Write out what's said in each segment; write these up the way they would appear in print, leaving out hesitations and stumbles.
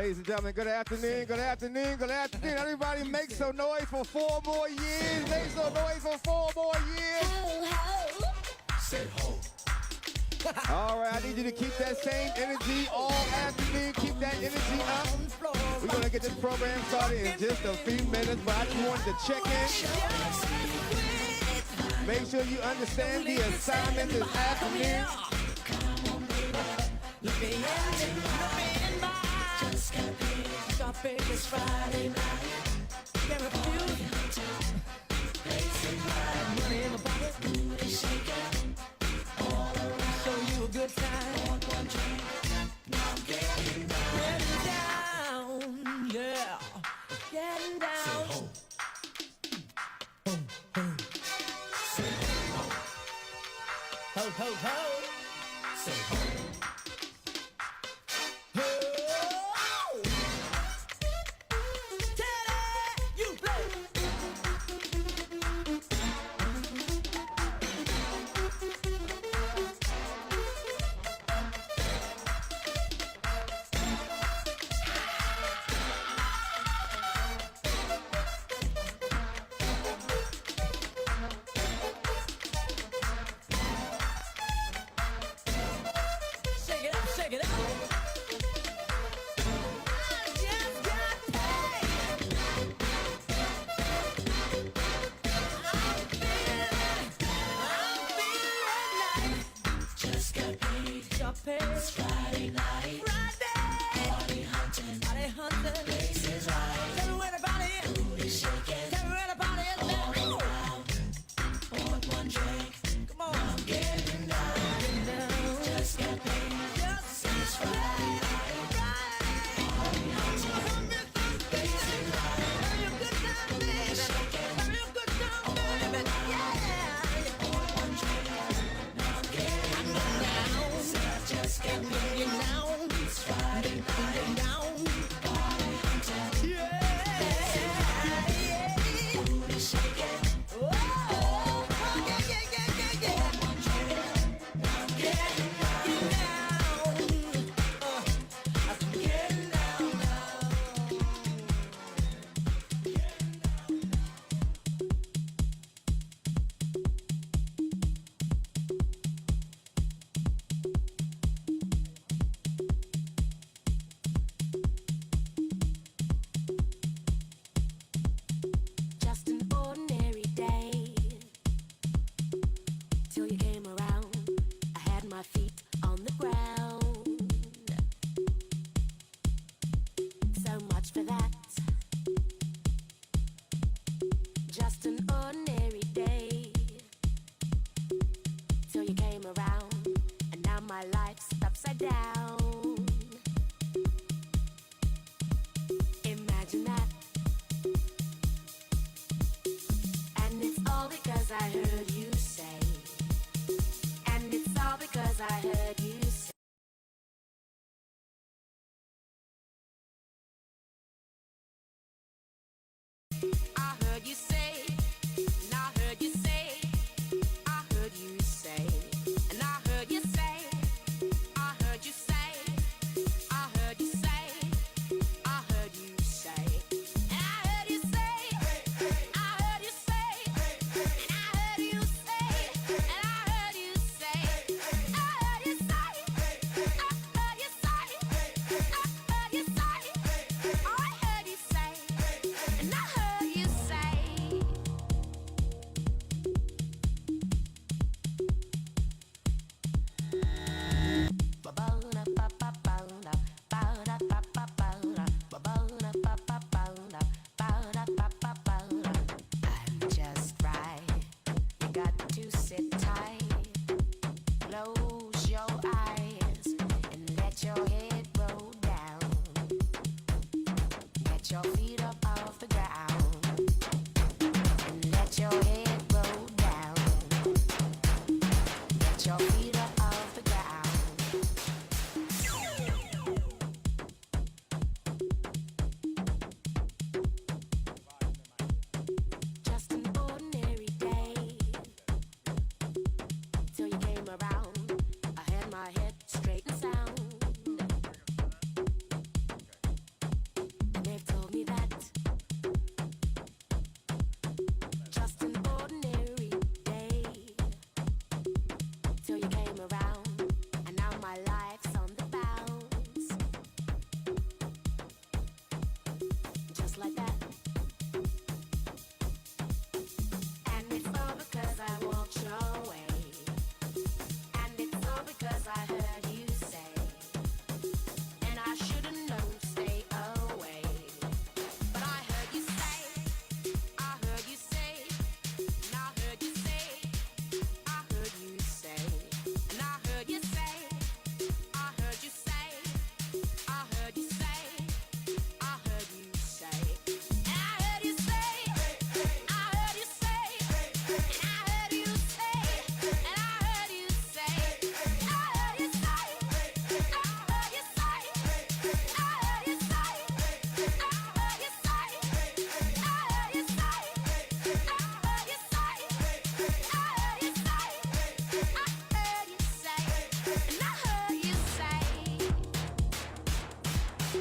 ladies and gentlemen. Good afternoon, good afternoon, good afternoon. Everybody make some noise for 4 more years. Make some noise for 4 more years. Ho, ho. Say ho. All right, I need you to keep that same energy all afternoon. Keep that energy up. We're going to get this program started in just a few minutes, but I just wanted to check in. Make sure you understand the assignment this afternoon. It's Friday night. Can't refuse. Money in my pocket. Booty shaking. All around. Show you a good time. One drink. Now I'm getting down. Getting down. Yeah. Getting down. Say ho. Ho, ho. Say ho. Ho, ho, ho. Say ho. It's Friday night. Party hunting. Place is right. Tell me where the body is. Booty shaking. Tell me where the body is. All around. Pour one drink. Come on. Now I'm getting down. Just got paid. It's Friday night. Party hunting. Place is right. Have a good time, baby. Have a good time, baby. Yeah. Pour one drink. Now I'm getting down. Just get me down. It's Friday night. Down. Party hunting. Yeah. Booty shaking. Oh. Yeah. One drink. Now I'm getting down. I'm getting down now. Just an ordinary day till you came around. I had my feet on the ground. So much for that. Just an ordinary day till you came around, and now my life's upside down. Imagine that. And it's all because I heard you say. And it's all because I heard you say. I heard you say. And I heard you say. I heard you say. And I heard you say. I heard you say. I heard you say. I heard you say. And I heard you say. I heard you say. And I heard you say. And I heard you say. I heard you say. I heard you say. I heard you say. I heard you say. And I heard you say. I'm just right. You got to sit tight. Close your eyes and let your head roll down. Get your feet up off the ground and let your head roll down. Get your feet up off the ground. Just an ordinary day till you came around. I had my head straight and sound.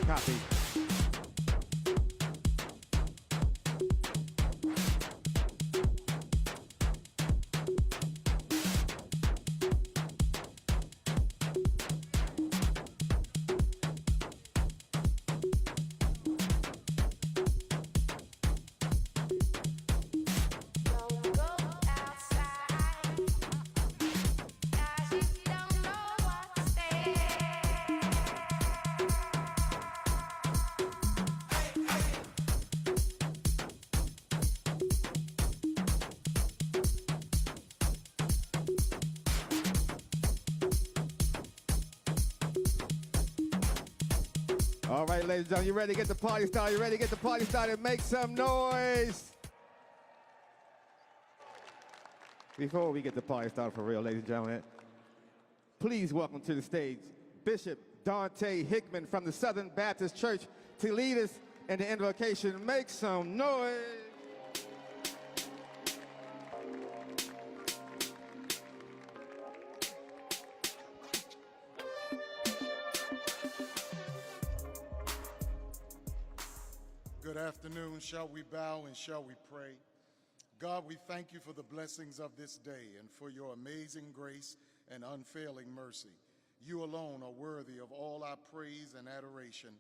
Copy. All right, ladies and gentlemen, you ready to get the party started? You ready to get the party started? Make some noise. Before we get the party started for real, ladies and gentlemen, please welcome to the stage Bishop Dante Hickman from the Southern Baptist Church to lead us in the invocation. Make some noise. Good afternoon. Shall we bow and shall we pray? God, we thank you for the blessings of this day and for your amazing grace and unfailing mercy. You alone are worthy of all our praise and adoration.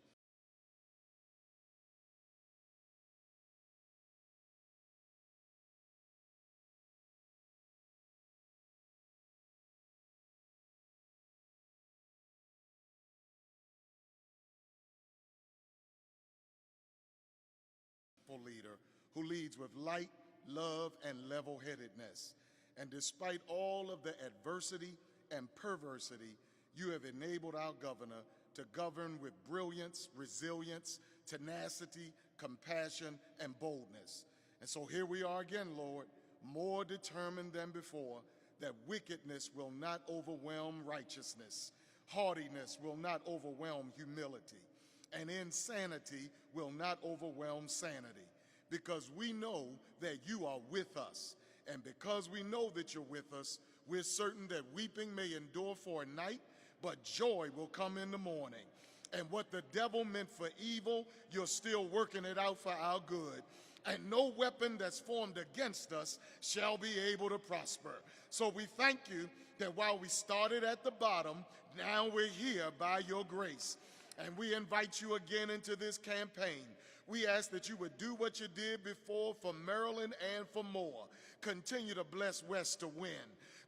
Leader who leads with light, love, and level-headedness. And despite all of the adversity and perversity, you have enabled our governor to govern with brilliance, resilience, tenacity, compassion, and boldness. And so here we are again, Lord, more determined than before that wickedness will not overwhelm righteousness, haughtiness will not overwhelm humility, and insanity will not overwhelm sanity, because we know that you are with us. And because we know that you're with us, we're certain that weeping may endure for a night, but joy will come in the morning. And what the devil meant for evil, you're still working it out for our good. And no weapon that's formed against us shall be able to prosper. So we thank you that while we started at the bottom, now we're here by your grace. And we invite you again into this campaign. We ask that you would do what you did before for Maryland and for more. Continue to bless West to win.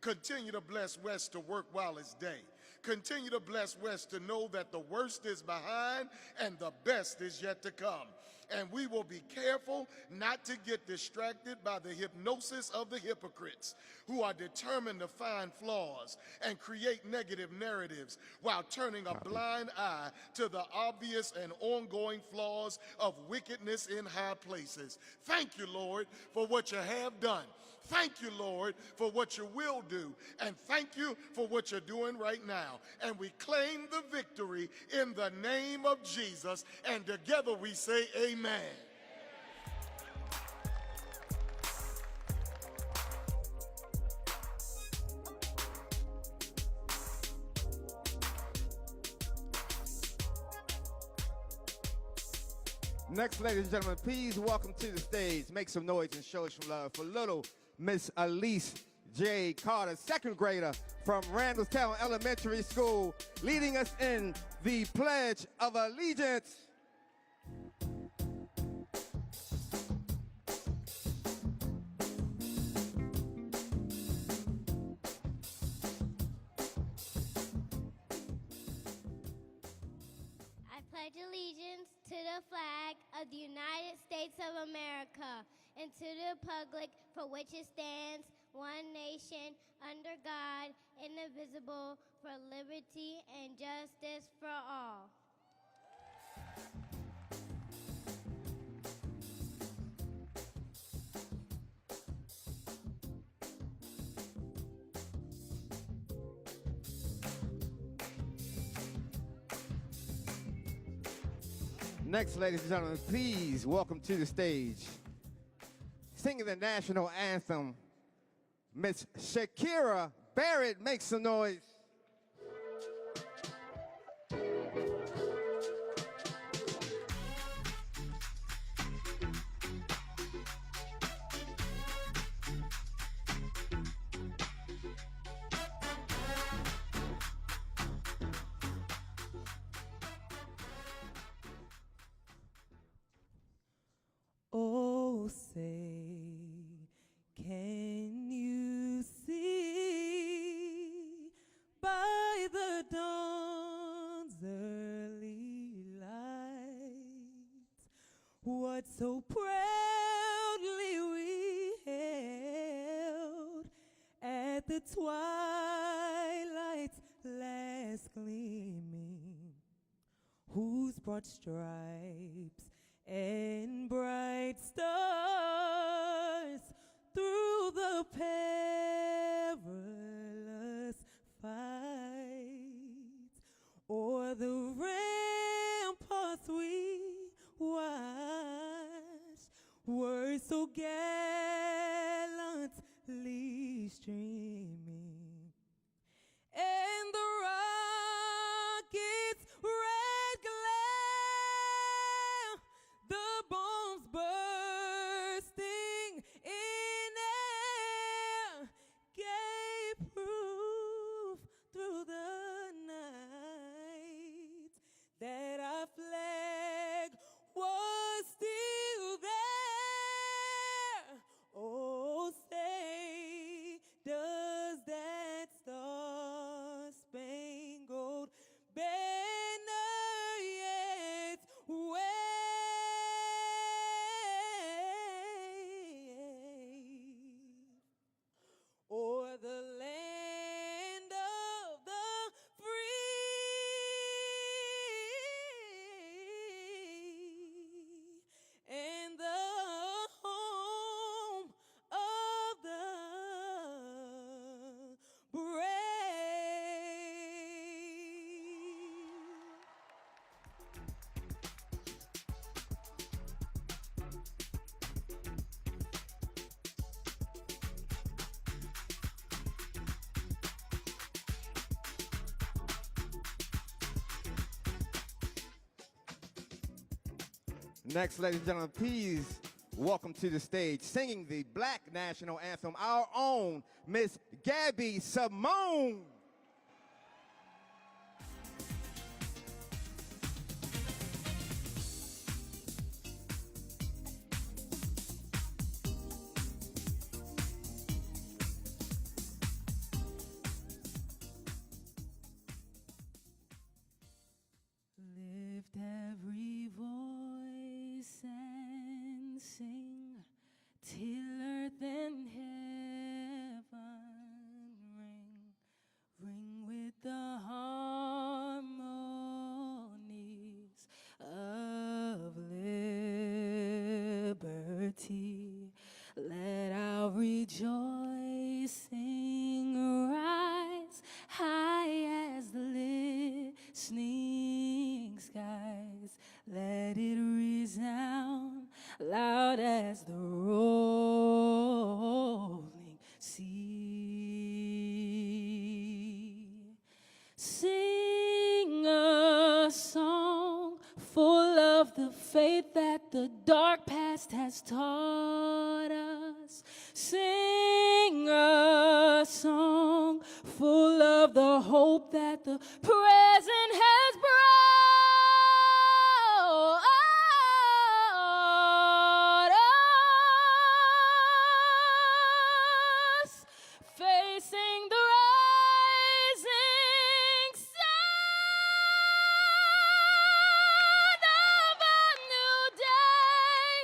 Continue to bless West to work while it's day. Continue to bless West to know that the worst is behind and the best is yet to come. And we will be careful not to get distracted by the hypnosis of the hypocrites who are determined to find flaws and create negative narratives while turning a blind eye to the obvious and ongoing flaws of wickedness in high places. Thank you, Lord, for what you have done. Thank you, Lord, for what you will do. And thank you for what you're doing right now. And we claim the victory in the name of Jesus. And together we say amen. Next, ladies and gentlemen, please welcome to the stage, make some noise and show some love for little Miss Elise J. Carter, second grader from Randallstown Elementary School, leading us in the Pledge of Allegiance. I pledge allegiance to the flag of the United States of America and to the republic for which it stands, one nation, under God, indivisible, for liberty and justice for all. Next, ladies and gentlemen, please welcome to the stage, singing the national anthem, Miss Shakira Barrett. Make some noise. what so proudly we held at the twilight's last gleaming, whose broad stripes and bright stars through the perilous fight o'er the ramparts we watched were so gallantly streaming, and the rocket's red glare, the bombs bursting in air, gave proof through the night that our flag was still there. Oh, say, does that star-spangled banner yet wave o'er the land of the free and the home of the brave? Next, ladies and gentlemen, please welcome to the stage, singing the Black National Anthem, our own Miss Gabby Simone. Lift every voice and sing till earth and heaven ring, ring with the harmonies of liberty. Let our rejoicing rise high as the listening skies. Let it resound loud as the rolling sea. Sing a song full of the faith that the dark past has taught us. Sing a song full of the hope that the present has brought us, facing the rising sun of a new day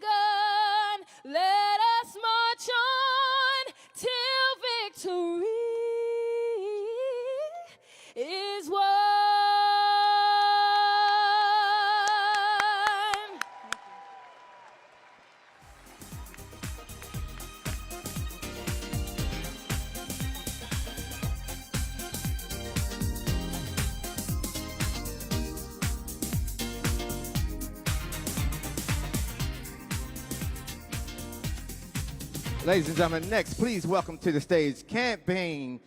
begun. Let us march on till victory is won. Ladies and gentlemen, next, please welcome to the stage campaign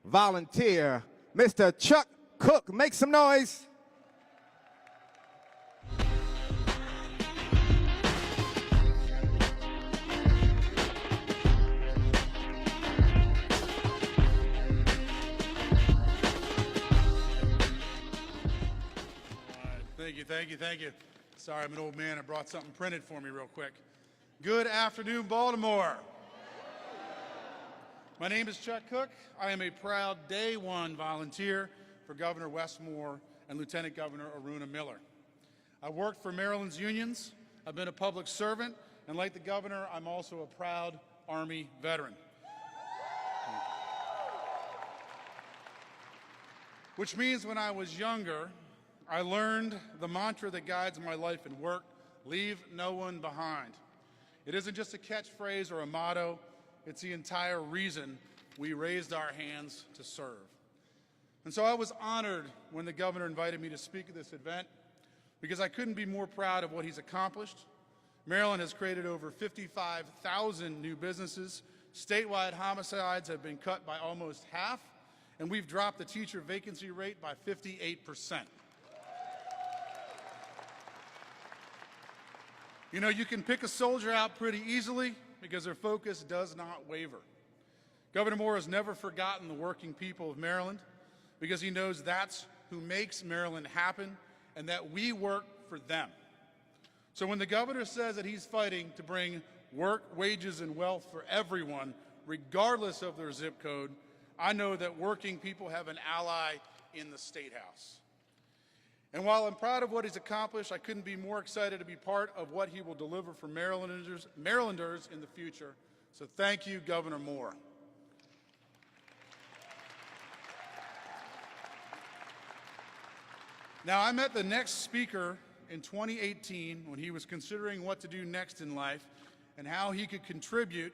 volunteer, Mr. Chuck Cook. Make some noise. Thank you. Sorry, I'm an old man. I brought something printed for me real quick. Good afternoon, Baltimore. My name is Chuck Cook. I am a proud Day One volunteer for Governor Westmore and Lieutenant Governor Aruna Miller. I've worked for Maryland's unions, I've been a public servant, and like the governor, I'm also a proud Army veteran. Which means when I was younger, I learned the mantra that guides my life and work: leave no one behind. It isn't just a catchphrase or a motto, it's the entire reason we raised our hands to serve. And so I was honored when the governor invited me to speak at this event, because I couldn't be more proud of what he's accomplished. Maryland has created over 55,000 new businesses. Statewide homicides have been cut by almost half, and we've dropped the teacher vacancy rate by 58%. You know, you can pick a soldier out pretty easily because their focus does not waver. Governor Moore has never forgotten the working people of Maryland, because he knows that's who makes Maryland happen and that we work for them. So when the governor says that he's fighting to bring work, wages, and wealth for everyone, regardless of their zip code, I know that working people have an ally in the State House. And while I'm proud of what he's accomplished, I couldn't be more excited to be part of what he will deliver for Marylanders in the future. So thank you, Governor Moore. Now, I met the next speaker in 2018 when he was considering what to do next in life and how he could contribute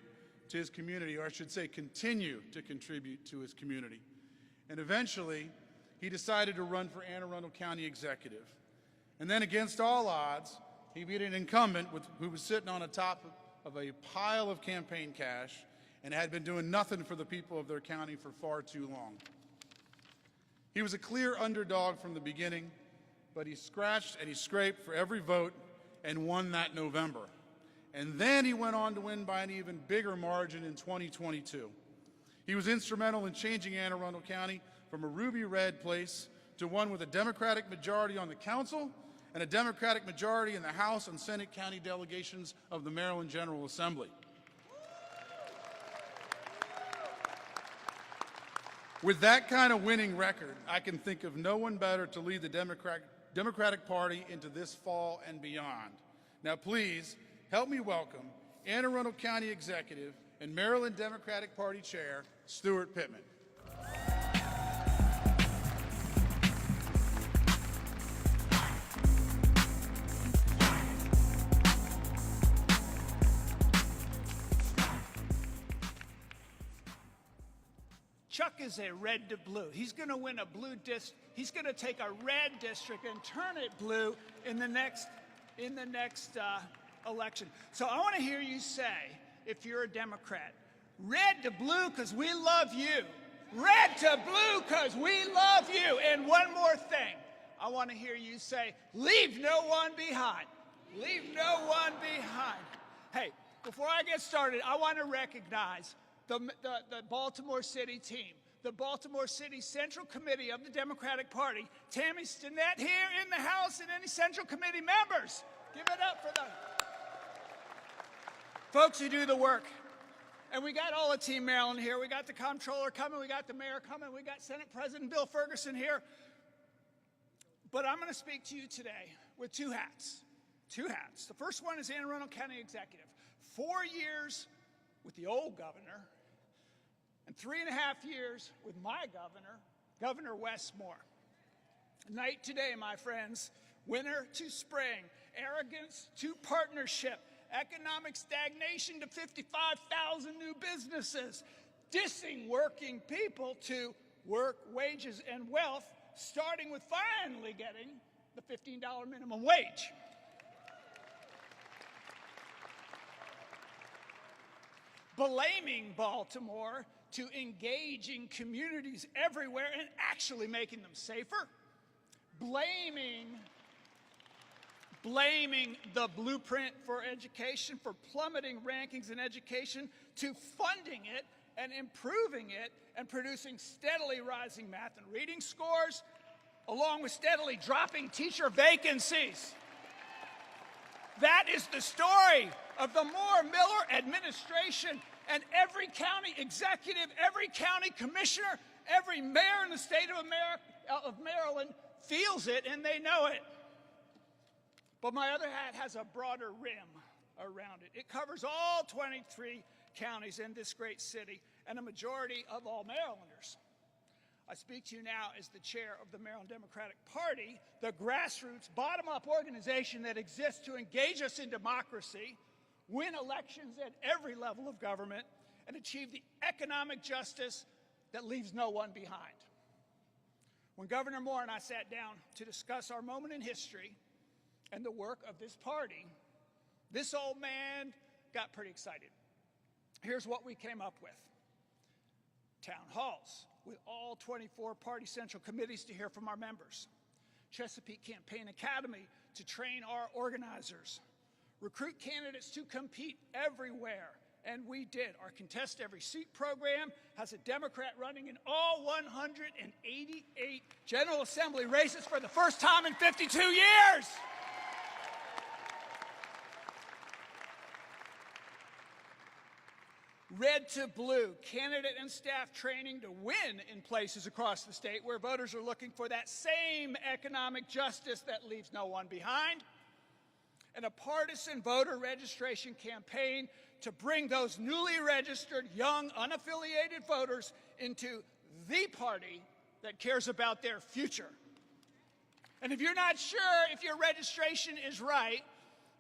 to his community, or I should say continue to contribute to his community. And eventually, he decided to run for Anne Arundel County Executive. And then against all odds, he beat an incumbent who was sitting on the top of a pile of campaign cash and had been doing nothing for the people of their county for far too long. He was a clear underdog from the beginning, but he scratched and he scraped for every vote and won that November. And then he went on to win by an even bigger margin in 2022. He was instrumental in changing Anne Arundel County from a ruby red place to one with a Democratic majority on the council and a Democratic majority in the House and Senate county delegations of the Maryland General Assembly. With that kind of winning record, I can think of no one better to lead the Democratic Party into this fall and beyond. Now please, help me welcome Anne Arundel County Executive and Maryland Democratic Party Chair, Stuart Pittman. Chuck is a red to blue. He's going to win a blue district. He's going to take a red district and turn it blue in the next election. So I want to hear you say, if you're a Democrat, red to blue because we love you. Red to blue because we love you. And one more thing. I want to hear you say, leave no one behind. Leave no one behind. Hey, before I get started, I want to recognize the Baltimore City team, the Baltimore City Central Committee of the Democratic Party, Tammy Stinnett here in the House, and any Central Committee members. Give it up for the folks who do the work. And we got all of Team Maryland here. We got the comptroller coming. We got the mayor coming. We got Senate President Bill Ferguson here. But I'm going to speak to you today with two hats. Two hats. The first one is Anne Arundel County Executive. 4 years with the old governor, and 3.5 years with my governor, Governor Wes Moore. Night today, my friends, winter to spring, arrogance to partnership, economic stagnation to 55,000 new businesses, dissing working people to work, wages, and wealth, starting with finally getting the $15 minimum wage. Blaming Baltimore to engaging communities everywhere and actually making them safer. Blaming the blueprint for education for plummeting rankings in education to funding it and improving it and producing steadily rising math and reading scores, along with steadily dropping teacher vacancies. That is the story of the Moore-Miller administration, and every county executive, every county commissioner, every mayor in the state of Maryland feels it, and they know it. But my other hat has a broader rim around it. It covers all 23 counties in this great city and a majority of all Marylanders. I speak to you now as the chair of the Maryland Democratic Party, the grassroots, bottom-up organization that exists to engage us in democracy, win elections at every level of government, and achieve the economic justice that leaves no one behind. When Governor Moore and I sat down to discuss our moment in history and the work of this party, this old man got pretty excited. Here's what we came up with. Town halls with all 24 party central committees to hear from our members. Chesapeake Campaign Academy to train our organizers. Recruit candidates to compete everywhere. And we did. Our Contest Every Seat program has a Democrat running in all 188 General Assembly races for the first time in 52 years. Red to blue, candidate and staff training to win in places across the state where voters are looking for that same economic justice that leaves no one behind. And a partisan voter registration campaign to bring those newly registered, young, unaffiliated voters into the party that cares about their future. And if you're not sure if your registration is right,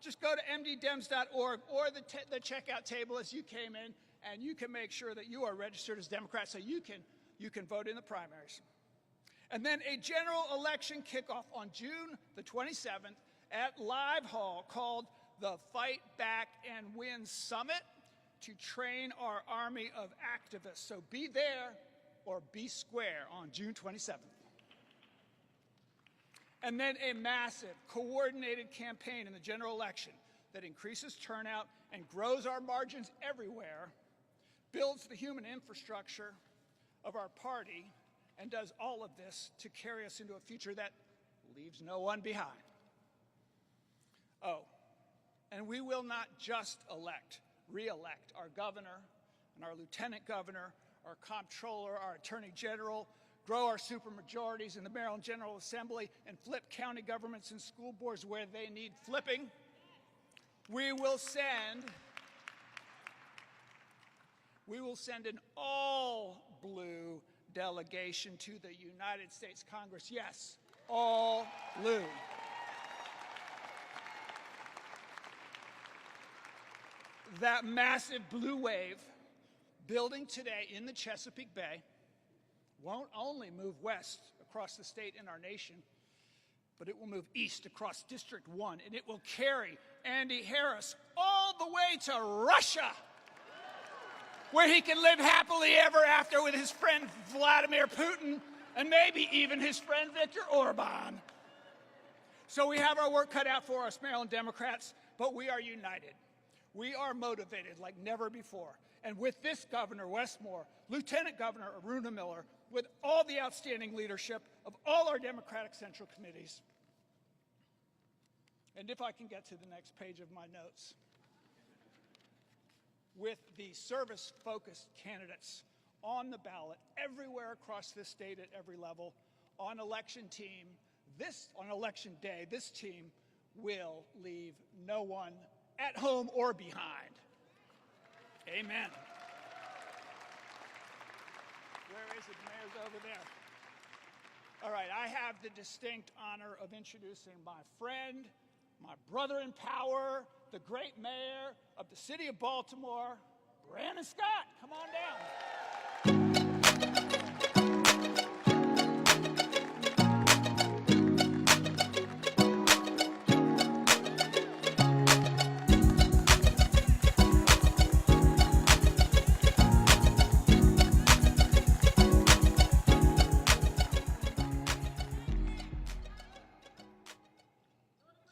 just go to mddems.org or the checkout table as you came in, and you can make sure that you are registered as Democrat so you can vote in the primaries. And then a general election kickoff on June the 27th at Live Hall called the Fight Back and Win Summit to train our army of activists. So be there or be square on June 27th. And then a massive coordinated campaign in the general election that increases turnout and grows our margins everywhere, builds the human infrastructure of our party, and does all of this to carry us into a future that leaves no one behind. Oh, and we will not just re-elect our governor and our lieutenant governor, our comptroller, our attorney general, grow our supermajorities in the Maryland General Assembly, and flip county governments and school boards where they need flipping. We will send an all-blue delegation to the United States Congress. Yes, all blue. That massive blue wave building today in the Chesapeake Bay won't only move west across the state and our nation, but it will move east across District 1, and it will carry Andy Harris all the way to Russia, where he can live happily ever after with his friend Vladimir Putin and maybe even his friend Viktor Orban. So we have our work cut out for us, Maryland Democrats, but we are united. We are motivated like never before. And with this Governor Westmore, Lieutenant Governor Aruna Miller, with all the outstanding leadership of all our Democratic Central Committees, and if I can get to the next page of my notes, with the service-focused candidates on the ballot everywhere across this state at every level, on election day, this team will leave no one at home or behind. Amen. Where is it? The mayor's over there. All right, I have the distinct honor of introducing my friend, my brother in power, the great mayor of the city of Baltimore, Brandon Scott. Come on down.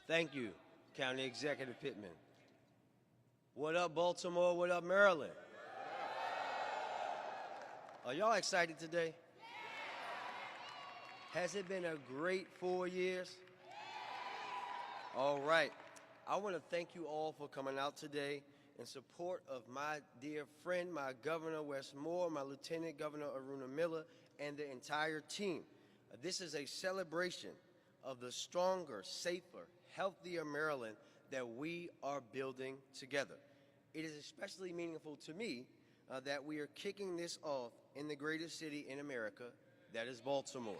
Thank you, County Executive Pittman. What up, Baltimore? What up, Maryland? Are y'all excited today? Has it been a great 4 years? All right. I want to thank you all for coming out today in support of my dear friend, my Governor Westmore, my Lieutenant Governor Aruna Miller, and the entire team. This is a celebration of the stronger, safer, healthier Maryland that we are building together. It is especially meaningful to me that we are kicking this off in the greatest city in America, that is Baltimore.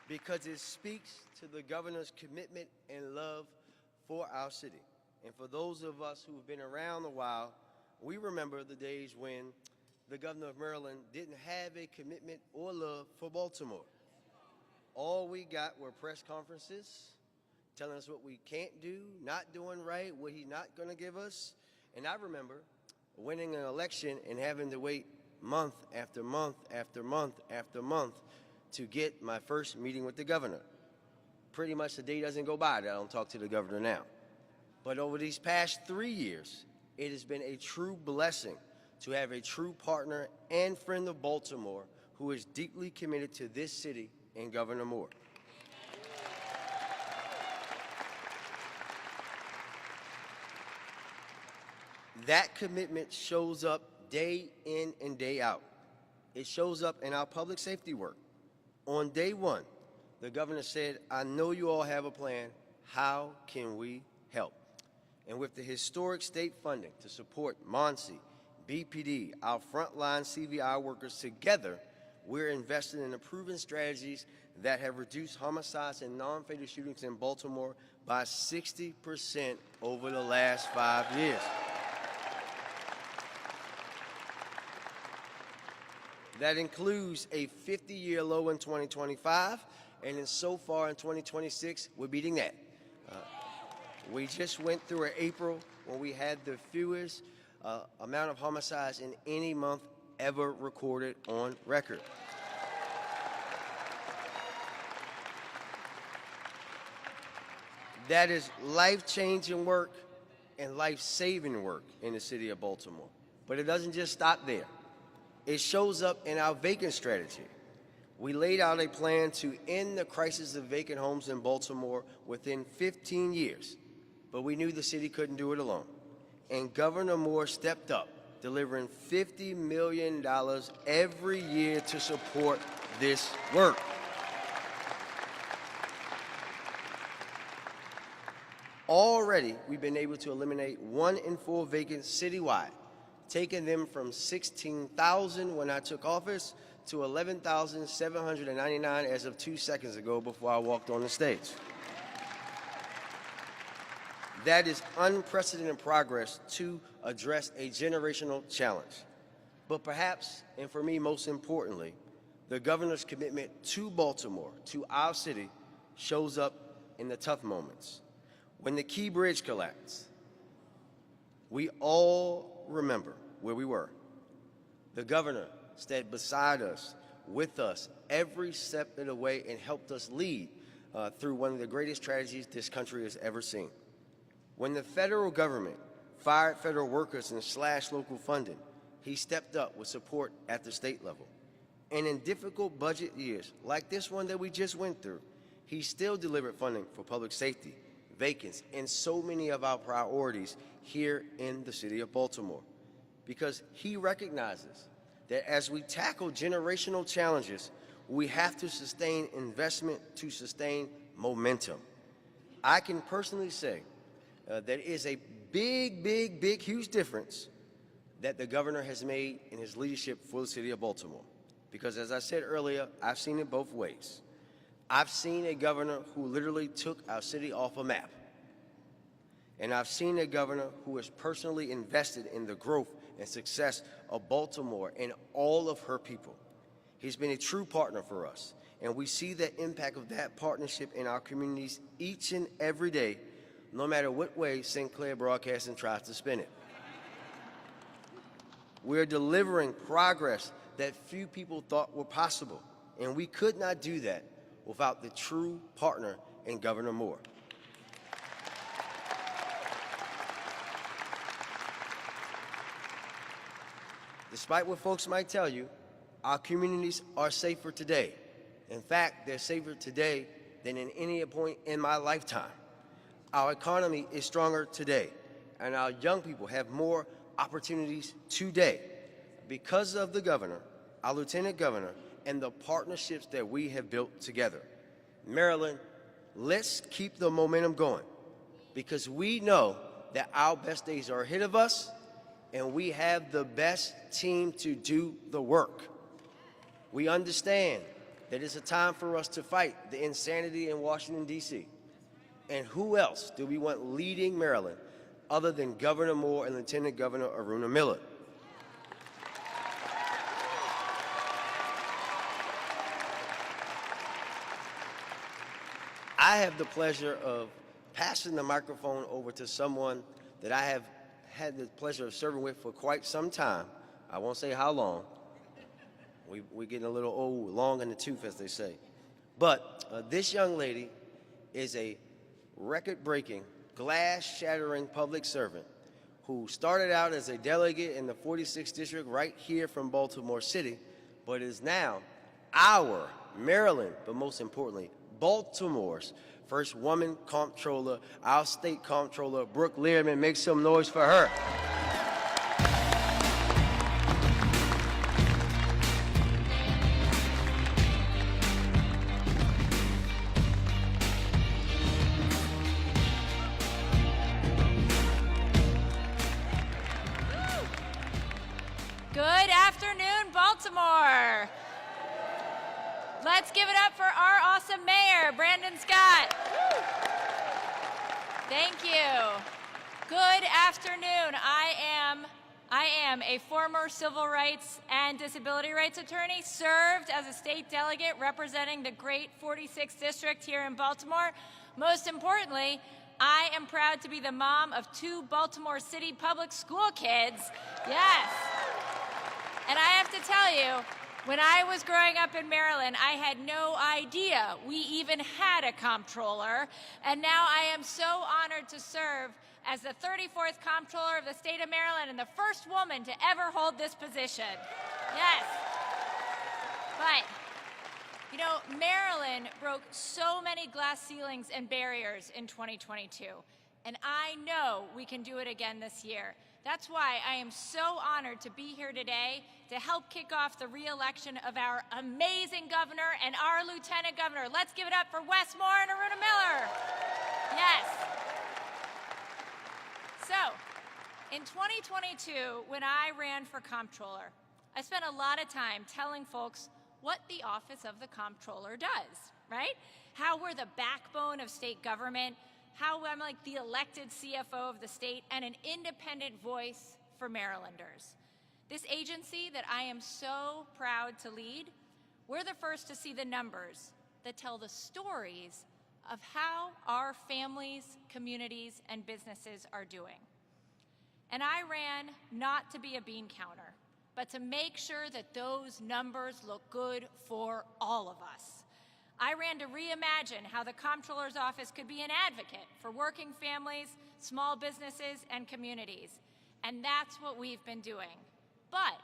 Because it speaks to the governor's commitment and love for our city. And for those of us who've been around a while, we remember the days when the governor of Maryland didn't have a commitment or love for Baltimore. All we got were press conferences telling us what we can't do, not doing right, what he's not going to give us. And I remember winning an election and having to wait month after month after month after month to get my first meeting with the governor. Pretty much the day doesn't go by that I don't talk to the governor now. But over these past 3 years, it has been a true blessing to have a true partner and friend of Baltimore who is deeply committed to this city and Governor Moore. That commitment shows up day in and day out. It shows up in our public safety work. On day one, the governor said, I know you all have a plan. How can we help? And with the historic state funding to support MONSE, BPD, our frontline CVI workers together, we're investing in the proven strategies that have reduced homicides and non-fatal shootings in Baltimore by 60% over the last 5 years. That includes a 50-year low in 2025, and then so far in 2026, we're beating that. We just went through an April when we had the fewest amount of homicides in any month ever recorded on record. That is life-changing work and life-saving work in the city of Baltimore. But it doesn't just stop there. It shows up in our vacant strategy. We laid out a plan to end the crisis of vacant homes in Baltimore within 15 years, but we knew the city couldn't do it alone. And Governor Moore stepped up, delivering $50 million every year to support this work. Already, we've been able to eliminate 1 in 4 vacants citywide, taking them from 16,000 when I took office to 11,799 as of 2 seconds ago before I walked on the stage. That is unprecedented progress to address a generational challenge. But perhaps, and for me most importantly, the governor's commitment to Baltimore, to our city, shows up in the tough moments. When the Key Bridge collapsed, we all remember where we were. The governor stayed beside us, with us, every step of the way and helped us lead through one of the greatest tragedies this country has ever seen. When the federal government fired federal workers and slashed local funding, he stepped up with support at the state level. And in difficult budget years, like this one that we just went through, he still delivered funding for public safety, vacants, and so many of our priorities here in the city of Baltimore. Because he recognizes that as we tackle generational challenges, we have to sustain investment to sustain momentum. I can personally say that it is a big, huge difference that the governor has made in his leadership for the city of Baltimore. Because as I said earlier, I've seen it both ways. I've seen a governor who literally took our city off a map. And I've seen a governor who has personally invested in the growth and success of Baltimore and all of her people. He's been a true partner for us, and we see the impact of that partnership in our communities each and every day, no matter what way Sinclair Broadcasting tries to spin it. We're delivering progress that few people thought were possible, and we could not do that without the true partner in Governor Moore. Despite what folks might tell you, our communities are safer today. In fact, they're safer today than in any point in my lifetime. Our economy is stronger today, and our young people have more opportunities today because of the governor, our lieutenant governor, and the partnerships that we have built together. Maryland, let's keep the momentum going, because we know that our best days are ahead of us, and we have the best team to do the work. We understand that it's a time for us to fight the insanity in Washington, D.C. And who else do we want leading Maryland other than Governor Moore and Lieutenant Governor Aruna Miller? I have the pleasure of passing the microphone over to someone that I have had the pleasure of serving with for quite some time. I won't say how long. We're getting a little old, long in the tooth, as they say. But this young lady is a record-breaking, glass-shattering public servant who started out as a delegate in the 46th District right here from Baltimore City, but is now our Maryland, but most importantly, Baltimore's first woman comptroller, our state comptroller, Brooke Learman. Make some noise for her. Good afternoon, Baltimore. Let's give it up for our awesome mayor, Brandon Scott. Thank you. Good afternoon. I am a former civil rights and disability rights attorney, served as a state delegate representing the great 46th District here in Baltimore. Most importantly, I am proud to be the mom of 2 Baltimore City public school kids. Yes. And I have to tell you, when I was growing up in Maryland, I had no idea we even had a comptroller, and now I am so honored to serve as the 34th comptroller of the state of Maryland and the first woman to ever hold this position. Yes. But, you know, Maryland broke so many glass ceilings and barriers in 2022, and I know we can do it again this year. That's why I am so honored to be here today to help kick off the re-election of our amazing governor and our lieutenant governor. Let's give it up for Wes Moore and Aruna Miller. Yes. So, in 2022, when I ran for comptroller, I spent a lot of time telling folks what the office of the comptroller does, right? How we're the backbone of state government, how I'm like the elected CFO of the state and an independent voice for Marylanders. This agency that I am so proud to lead, we're the first to see the numbers that tell the stories of how our families, communities, and businesses are doing. And I ran not to be a bean counter, but to make sure that those numbers look good for all of us. I ran to reimagine how the comptroller's office could be an advocate for working families, small businesses, and communities. And that's what we've been doing. But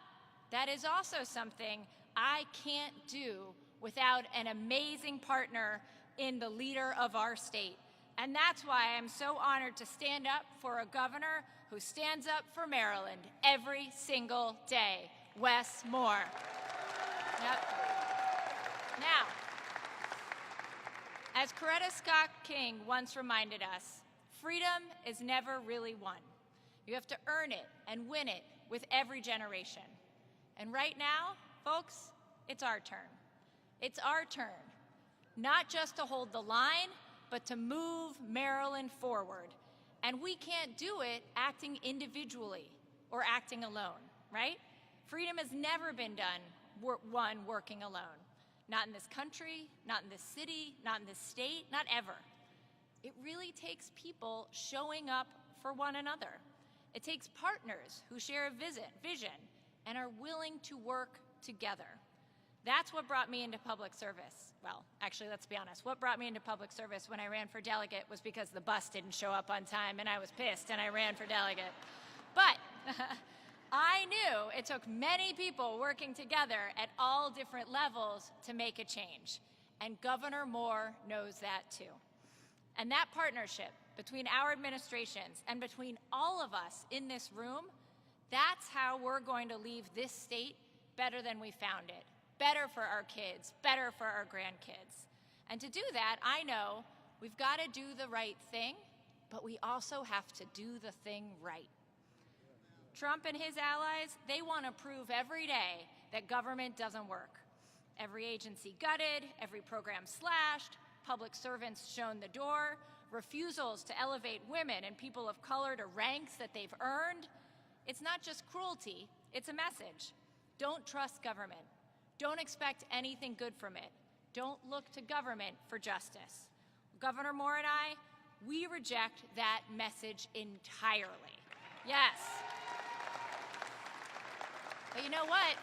that is also something I can't do without an amazing partner in the leader of our state. And that's why I'm so honored to stand up for a governor who stands up for Maryland every single day, Wes Moore. Yep. Now, as Coretta Scott King once reminded us, freedom is never really won. You have to earn it and win it with every generation. And right now, folks, it's our turn. It's our turn, not just to hold the line, but to move Maryland forward. And we can't do it acting individually or acting alone, right? Freedom has never been won working alone. Not in this country, not in this city, not in this state, not ever. It really takes people showing up for one another. It takes partners who share a vision and are willing to work together. That's what brought me into public service. Well, actually, let's be honest. What brought me into public service when I ran for delegate was because the bus didn't show up on time and I was pissed and I ran for delegate. But I knew it took many people working together at all different levels to make a change. And Governor Moore knows that too. And that partnership between our administrations and between all of us in this room, that's how we're going to leave this state better than we found it. better for our kids, better for our grandkids. And to do that, I know we've got to do the right thing, but we also have to do the thing right. Trump and his allies, they want to prove every day that government doesn't work. Every agency gutted, every program slashed, public servants shown the door, refusals to elevate women and people of color to ranks that they've earned. It's not just cruelty, it's a message. Don't trust government. Don't expect anything good from it. Don't look to government for justice. Governor Moore and I, we reject that message entirely. Yes. But you know what?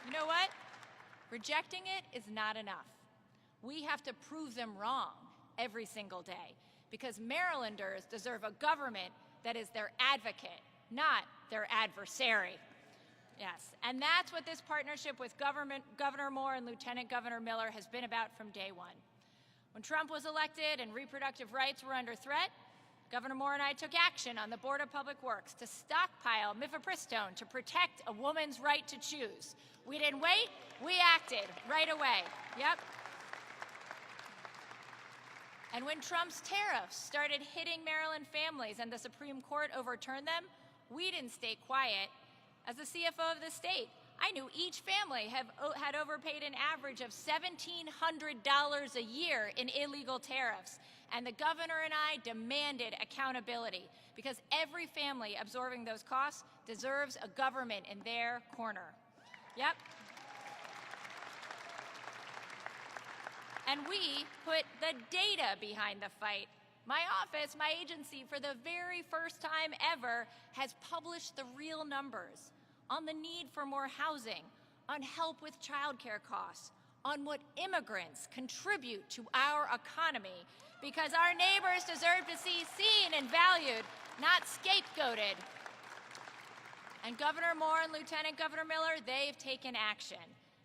You know what? Rejecting it is not enough. We have to prove them wrong every single day, because Marylanders deserve a government that is their advocate, not their adversary. Yes, and that's what this partnership with Governor Moore and Lieutenant Governor Miller has been about from day one. When Trump was elected and reproductive rights were under threat, Governor Moore and I took action on the Board of Public Works to stockpile mifepristone to protect a woman's right to choose. We didn't wait, we acted right away. Yep. And when Trump's tariffs started hitting Maryland families and the Supreme Court overturned them, we didn't stay quiet. As the CFO of the state, I knew each family had overpaid an average of $1,700 a year in illegal tariffs. And the governor and I demanded accountability, because every family absorbing those costs deserves a government in their corner. Yep. And we put the data behind the fight. My office, my agency, for the very first time ever, has published the real numbers on the need for more housing, on help with childcare costs, on what immigrants contribute to our economy, because our neighbors deserve to be seen and valued, not scapegoated. And Governor Moore and Lieutenant Governor Miller, they've taken action,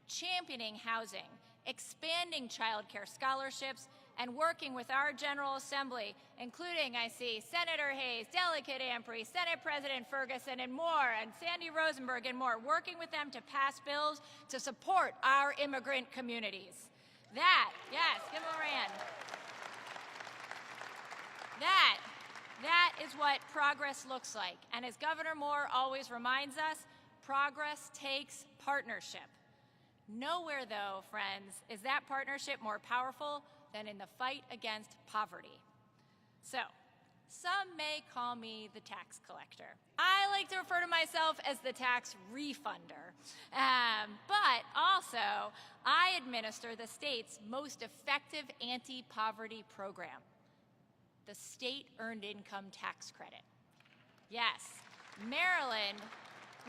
championing housing, expanding childcare scholarships, and working with our General Assembly, including, I see, Senator Hayes, Delegate Ampry, Senate President Ferguson, and more, and Sandy Rosenberg and more, working with them to pass bills to support our immigrant communities. That, yes, give them a hand. That is what progress looks like. And as Governor Moore always reminds us, progress takes partnership. Nowhere, though, friends, is that partnership more powerful than in the fight against poverty. So, some may call me the tax collector. I like to refer to myself as the tax refunder. But also, I administer the state's most effective anti-poverty program, the State Earned Income Tax Credit. Yes, Maryland,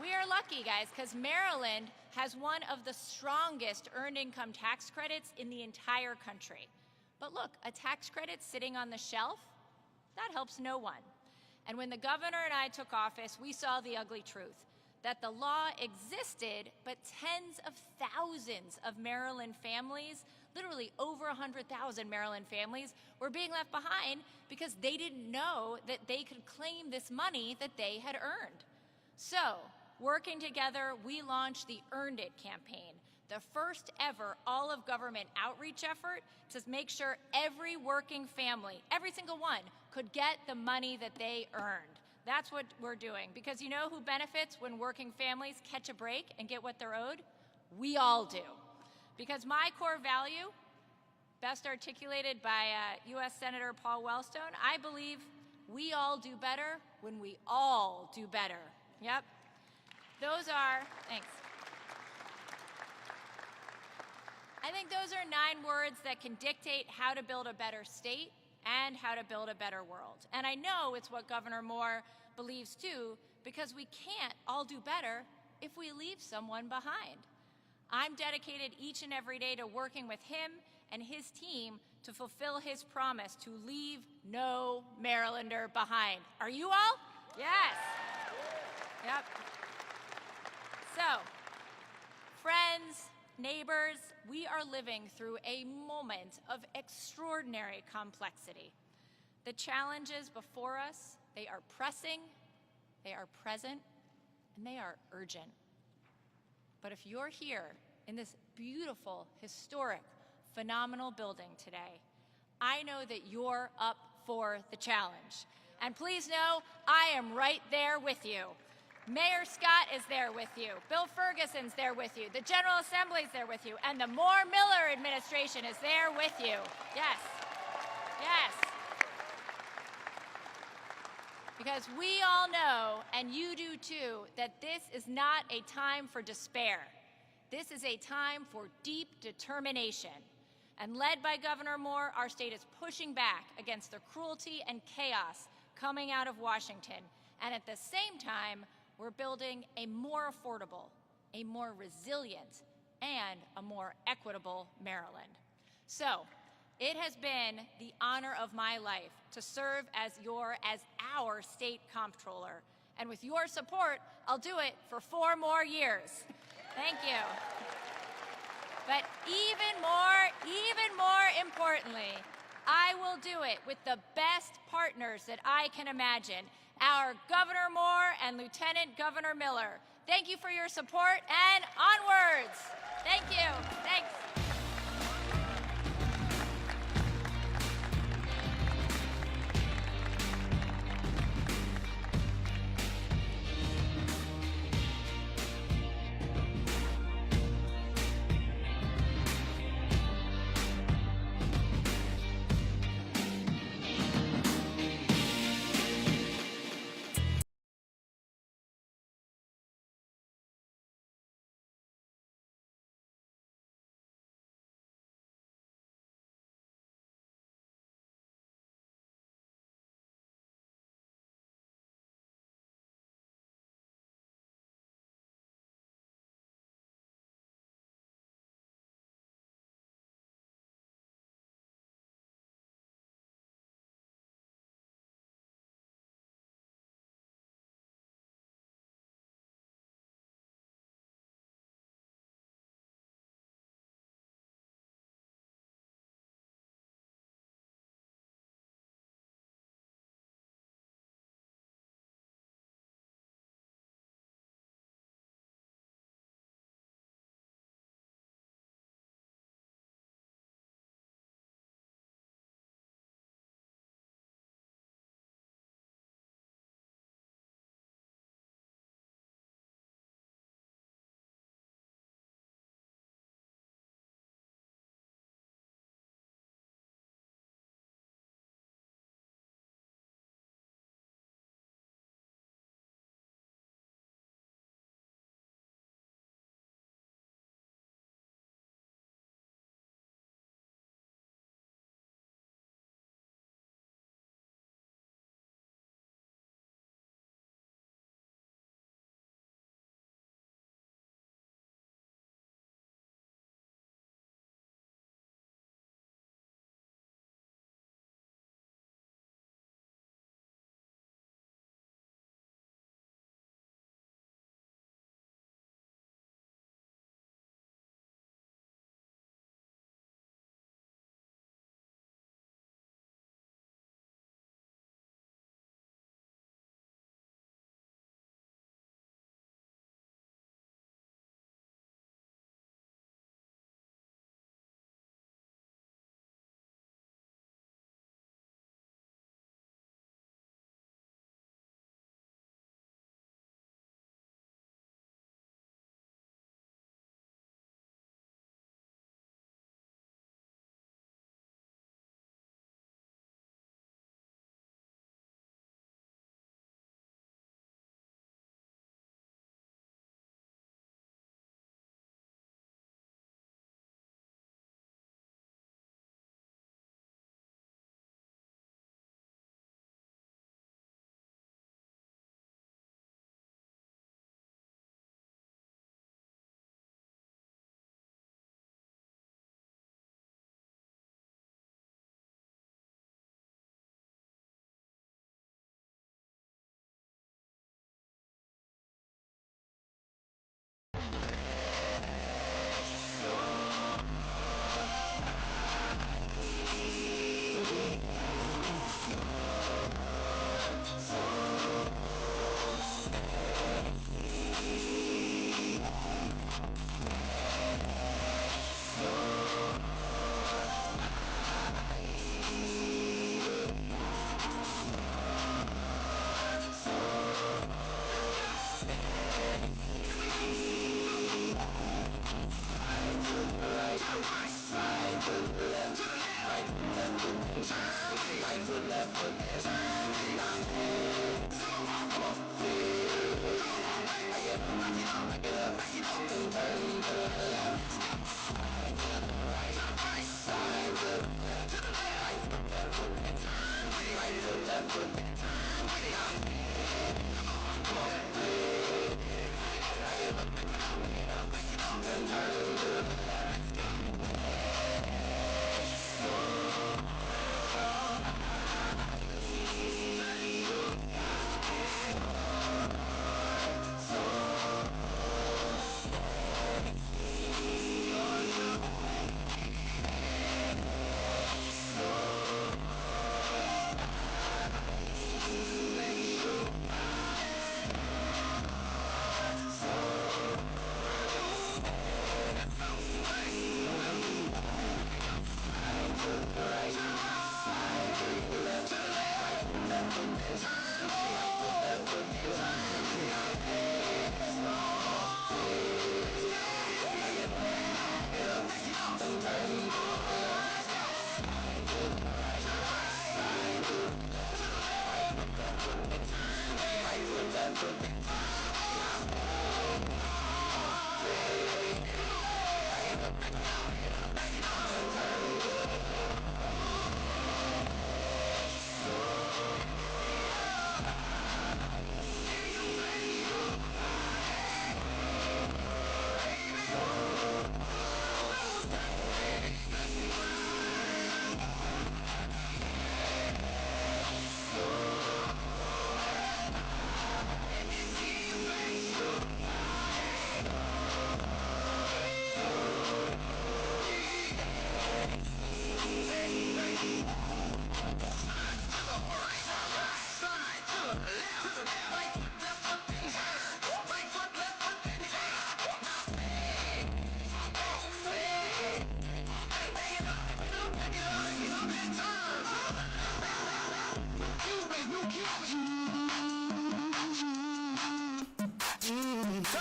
we are lucky, guys, because Maryland has one of the strongest earned income tax credits in the entire country. But look, a tax credit sitting on the shelf, that helps no one. And when the governor and I took office, we saw the ugly truth, that the law existed, but tens of thousands of Maryland families, literally over 100,000 Maryland families, were being left behind because they didn't know that they could claim this money that they had earned. So, working together, we launched the Earned It campaign, the first ever all-of-government outreach effort to make sure every working family, every single one, could get the money that they earned. That's what we're doing, because you know who benefits when working families catch a break and get what they're owed? We all do. Because my core value, best articulated by U.S. Senator Paul Wellstone, I believe we all do better when we all do better. Yep. Those are, thanks. I think those are 9 words that can dictate how to build a better state and how to build a better world. And I know it's what Governor Moore believes too, because we can't all do better if we leave someone behind. I'm dedicated each and every day to working with him and his team to fulfill his promise to leave no Marylander behind. Are you all? Yes. Yep. So, friends, neighbors, we are living through a moment of extraordinary complexity. The challenges before us, they are pressing, they are present, and they are urgent. But if you're here in this beautiful, historic, phenomenal building today. I know that you're up for the challenge. And please know, I am right there with you. Mayor Scott is there with you. Bill Ferguson's there with you. The General Assembly's there with you. And the Moore Miller administration is there with you. Yes. Yes. Because we all know, and you do too, that this is not a time for despair. This is a time for deep determination. And led by Governor Moore, our state is pushing back against the cruelty and chaos coming out of Washington. And at the same time, we're building a more affordable, a more resilient, and a more equitable Maryland. So, it has been the honor of my life to serve as our state comptroller. And with your support, I'll do it for 4 more years. Thank you. But even more importantly, I will do it with the best partners that I can imagine, our Governor Moore and Lieutenant Governor Miller. Thank you for your support, and onwards. Thank you. Thanks.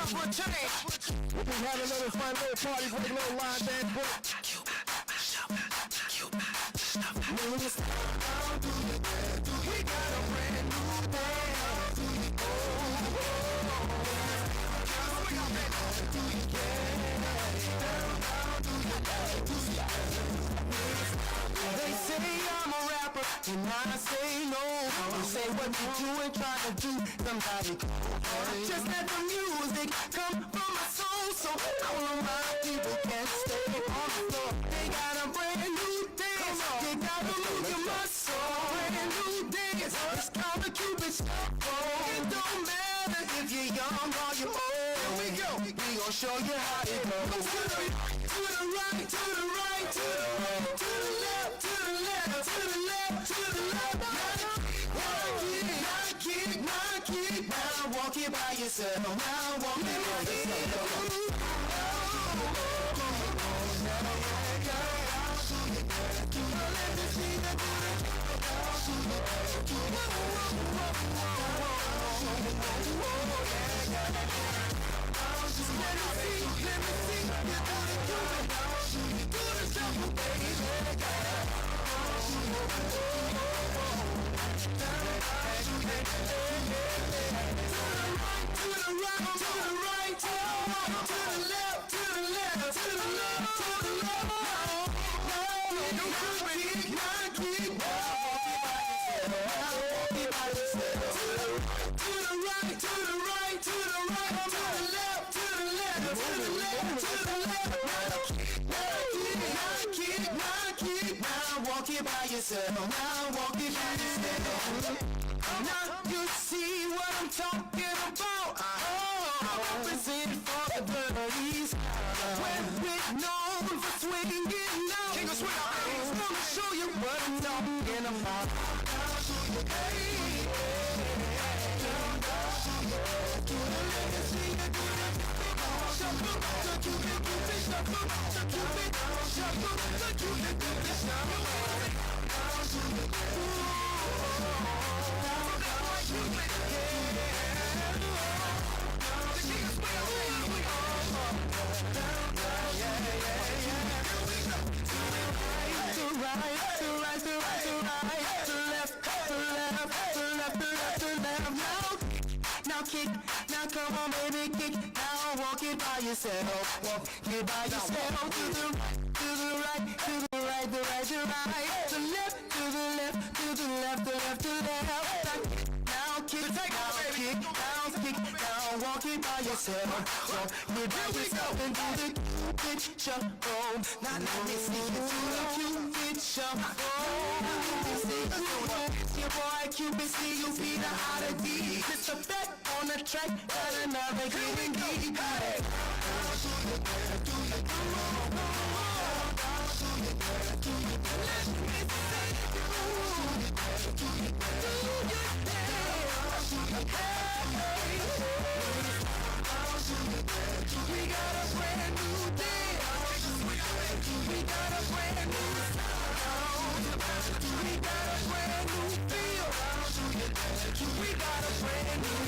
time for a change. We'll be having a little fun, little party, break, little line dance, break. We got a brand new day. They say I'm a rapper, and I say no. You say what you do and try to do somebody. Just let the music come from my soul, so all of my people can stay on the floor. They got a brand new dance. You gotta move your muscle. Brand new dance. It's called the Cupid Shuffle. It don't matter if you're young or you're old. Here we go. We gon' show you how it goes. To the right, to the right, to the right, to the left, to the left, to the left, to the left. Knock it, now walk it by yourself. Now walk it by yourself. Now walk it by yourself. Now you see what I'm talking about. I represent for the birdies. When we're known for swinging now, I'm gonna show you what I'm talking about. Now come on baby, kick. Now walk it by yourself. Walk it by yourself. To the right, to the right, the right, the right. To the left, to the left, to the left, the left, the left. Now kick, now kick, now kick. Now walk it by yourself. Walk it by yourself and do the Cupid Shuffle. Now let me see you do the Cupid Shuffle. Your boy Cupid, see you be the oddity. It's a bet on the track, got another getting deep. We got a brand new day. We got a brand new sound. We got a brand new feel. We got a brand new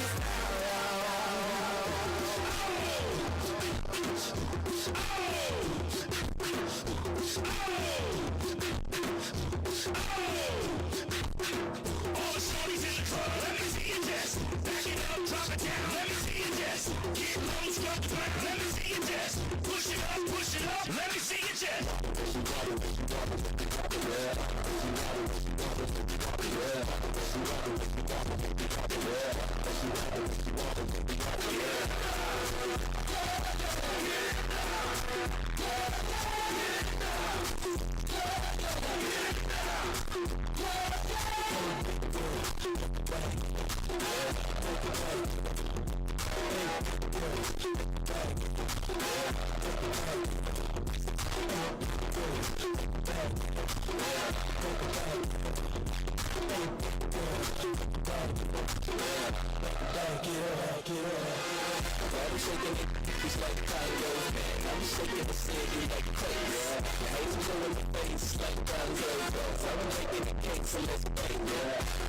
All the shorties in the club, let me see you just back it up, drop it down. Let me see you just get low, scrub the ground. Let me see you just push it up, push it up. Let me see you just.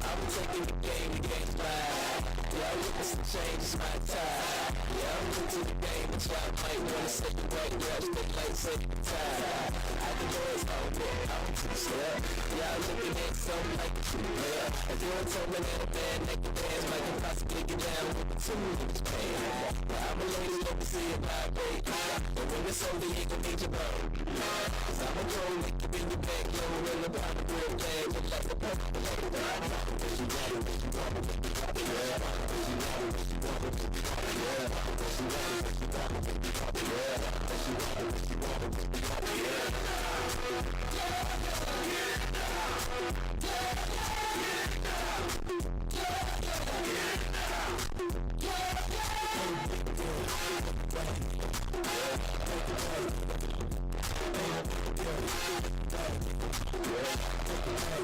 I'm taking the game, the game's mine. Yeah, I witness the change, it's my time. Yeah, I'm new to the game, but y'all might wanna say you right, yeah, stay like say the time. I can know it's all good, I'm too step. Y'all looking at something like a true player. If you don't tell me that a man that can dance might can possibly get down with the two niggas paying. But I'm a lady, let me see it vibrate. But when it's over, you gon' need your bone. Cause I'm a pro, make you bring your back low, roll about the real thing, just like the pump. Cause you got it, cause you want it, cause you got it, yeah. Cause you got it, cause you want it, cause you got it, yeah. Cause you got it, cause you want it, cause you got it, yeah. Cause you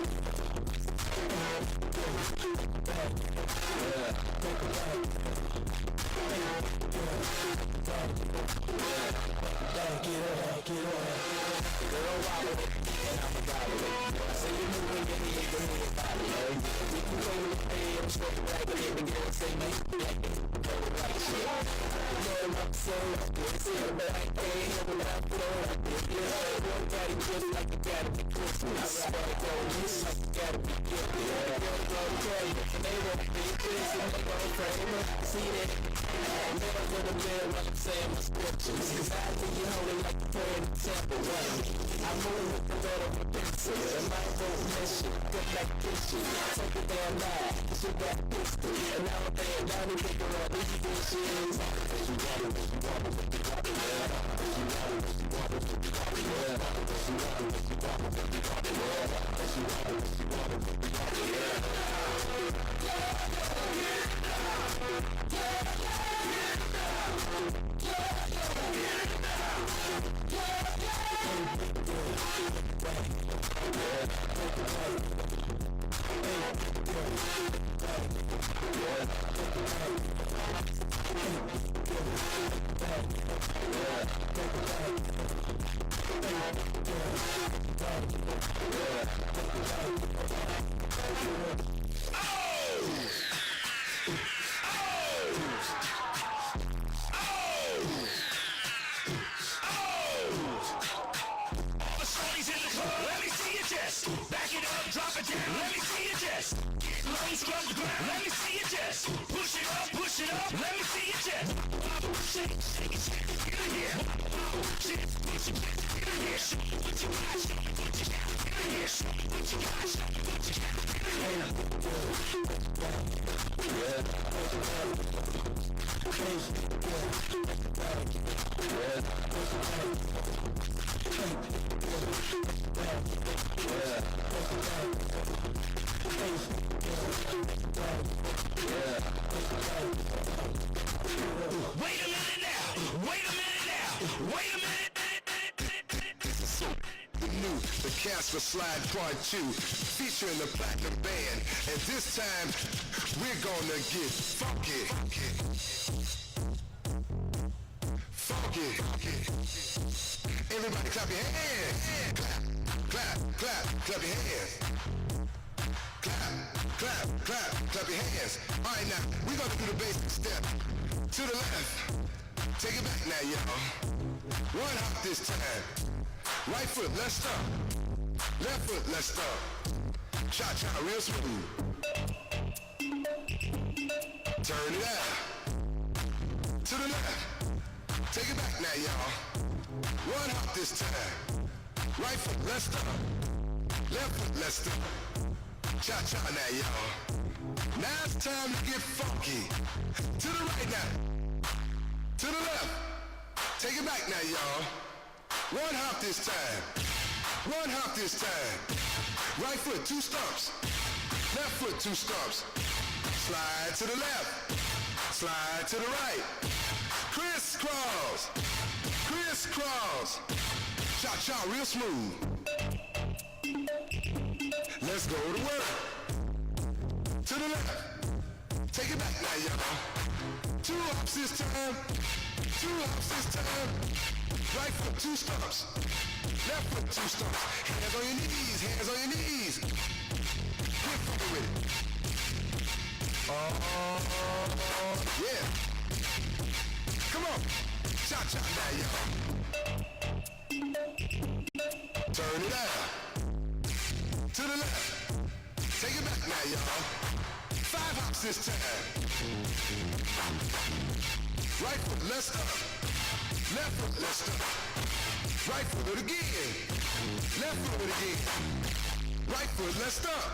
got it, cause you want it, cause you got it, Back it up, drop it down. Let me see you just get low, scrub the ground. Let me see you just push it up, push it up. Let me see you just shake, shake, shake. Get in here. Shake, push it, get in here. Show me what you got, show me what you got. Get in here. Show me what you got, show me what you got. Get in here. Wait a minute now. Wait a minute now. Wait a minute. New, the Casper Slide Part 2, featuring the Platinum Band, and this time we're gonna get funky. Funky. Everybody clap your hands. Clap, clap, clap your hands. Clap, clap, clap, clap your hands. All right, now we're gonna do the basic step. To the left. Take it back now, y'all. One hop this time. Right foot, let's stop. Left foot, let's stop. Cha-cha, real smooth. Turn it out. To the left. Take it back now, y'all. One hop this time. Right foot, let's stop. Left foot, let's stop. Cha-cha now, y'all. Now it's time to get funky. To the right now. To the left. Take it back now, y'all. One hop this time. One hop this time. Right foot, 2 stumps. Left foot, 2 stumps. Slide to the left. Slide to the right. Crisscross. Crisscross. Cha-cha, real smooth. Let's go to work. To the left. Take it back now, y'all. 2 hops this time. 2 hops this time. Right foot, 2 stumps. Left foot, 2 stumps. Hands on your knees, hands on your knees. Get funky with it. Yeah. Come on. Cha-cha now, y'all. Turn it out. To the left. Take it back now, y'all. 5 hops this time. Right foot, let's up. Left foot, let's up. Right foot again. Left foot again. Right foot, let's up.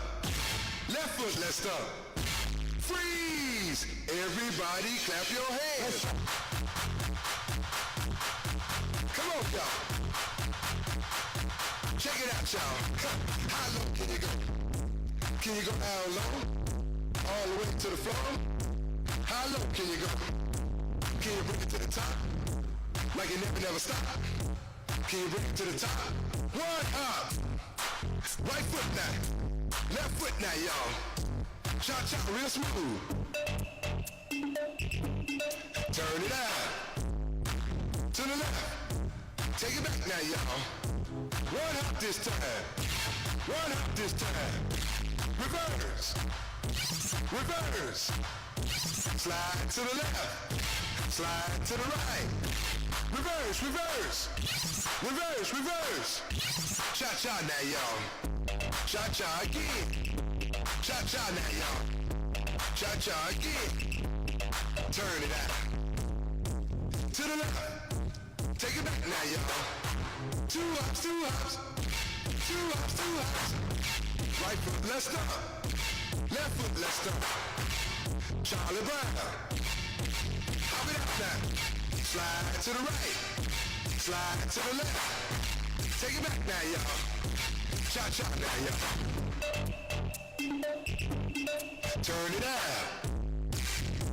Left foot, let's up. Freeze! Everybody clap your hands. Come on, y'all. Check it out, y'all. How low can you go? Can you go how low? All the way to the floor? How low can you go? Can you bring it to the top? Like it never stop? Can you bring it to the top? 1 up. Right foot now. Left foot now, y'all. Cha-cha real smooth. Turn it out. To the left. Take it back now, y'all. 1 hop this time. 1 hop this time. Reverse. Reverse. Slide to the left. Slide to the right. Reverse, reverse. Reverse, reverse. Cha-cha now, y'all. Cha-cha again. Cha-cha now, y'all. Cha-cha again. Turn it out. To the left. Take it back now, y'all. 2 hops, 2 hops. 2 hops, 2 hops. Right foot, let's stop. Left foot, let's stop. Charlie Brown. Hop it up now. Slide to the right. Slide to the left. Take it back now, y'all. Cha-cha now, y'all. Turn it out.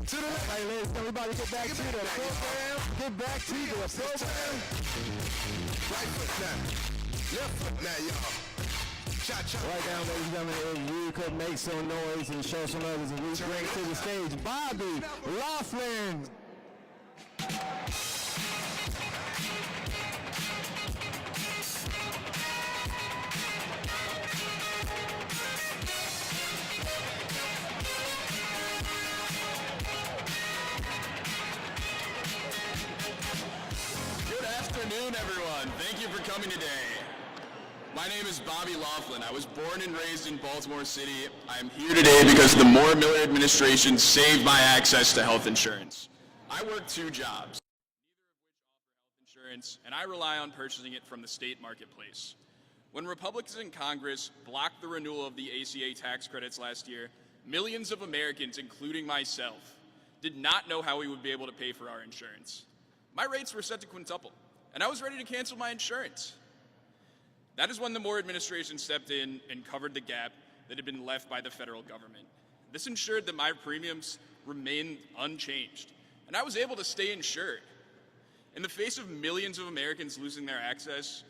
To the left. Hey, ladies, everybody get back to the program. Get back to the program. Right foot now. Left foot now, y'all. Cha-cha. Right now, ladies and gentlemen, if you could make some noise and show some others, and we bring to the stage Bobby Laughlin. Good afternoon, everyone. Thank you for coming today. My name is Bobby Laughlin. I was born and raised in Baltimore City. I'm here today because the Moore-Miller administration saved my access to health insurance. I work 2 jobs, neither of which offer health insurance, and I rely on purchasing it from the state marketplace. When Republicans in Congress blocked the renewal of the ACA tax credits last year, millions of Americans, including myself, did not know how we would be able to pay for our insurance. My rates were set to quintuple, and I was ready to cancel my insurance. That is when the Moore administration stepped in and covered the gap that had been left by the federal government. This ensured that my premiums remained unchanged, and I was able to stay insured. In the face of millions of Americans losing their access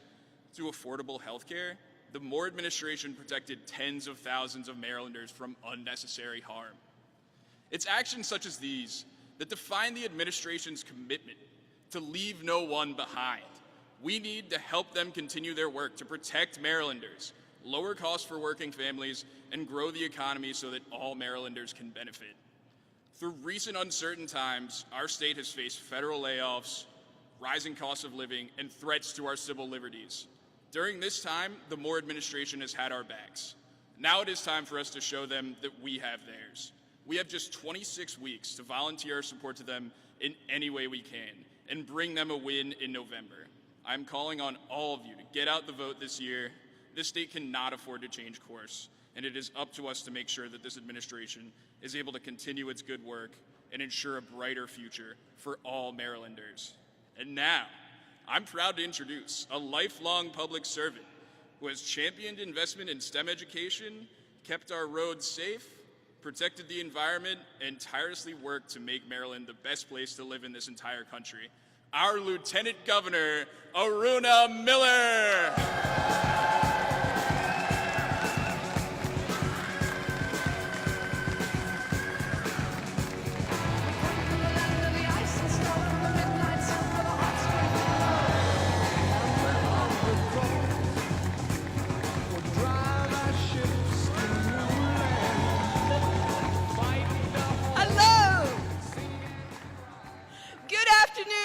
to affordable health care, the Moore administration protected tens of thousands of Marylanders from unnecessary harm. It's actions such as these that define the administration's commitment to leave no one behind. We need to help them continue their work to protect Marylanders, lower costs for working families, and grow the economy so that all Marylanders can benefit. Through recent uncertain times, our state has faced federal layoffs, rising costs of living, and threats to our civil liberties. During this time, the Moore administration has had our backs. Now it is time for us to show them that we have theirs. We have just 26 weeks to volunteer our support to them in any way we can and bring them a win in November. I'm calling on all of you to get out the vote this year. This state cannot afford to change course, and it is up to us to make sure that this administration is able to continue its good work and ensure a brighter future for all Marylanders. And now, I'm proud to introduce a lifelong public servant who has championed investment in STEM education, kept our roads safe, protected the environment, and tirelessly worked to make Maryland the best place to live in this entire country. Our Lieutenant Governor, Aruna Miller. Hello! Good afternoon,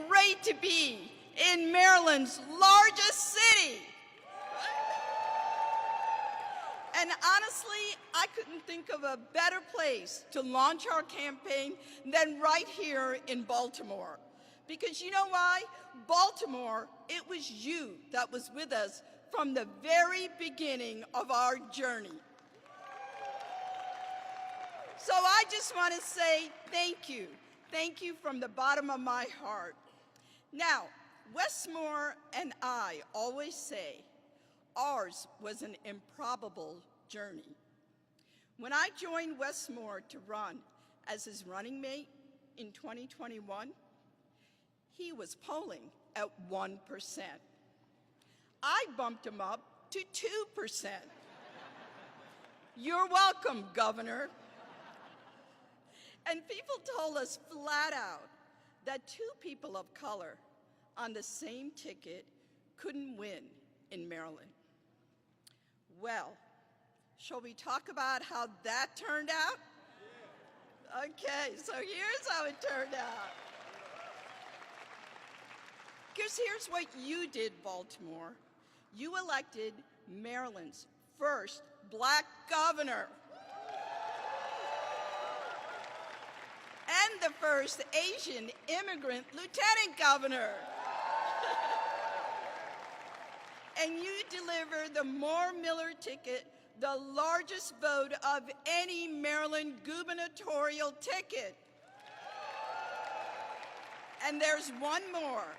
great to be in Maryland's largest city. And honestly, I couldn't think of a better place to launch our campaign than right here in Baltimore. Because you know why? Baltimore, it was you that was with us from the very beginning of our journey. So I just want to say thank you. Thank you from the bottom of my heart. Now, Westmore and I always say ours was an improbable journey. When I joined Westmore to run as his running mate in 2021, he was polling at 1%. I bumped him up to 2%. You're welcome, Governor. And people told us flat out that two people of color on the same ticket couldn't win in Maryland. Well, shall we talk about how that turned out? Okay, so here's how it turned out. Because here's what you did, Baltimore. You elected Maryland's first black governor. And the first Asian immigrant lieutenant governor. And you delivered the Moore-Miller ticket, the largest vote of any Maryland gubernatorial ticket. And there's one more.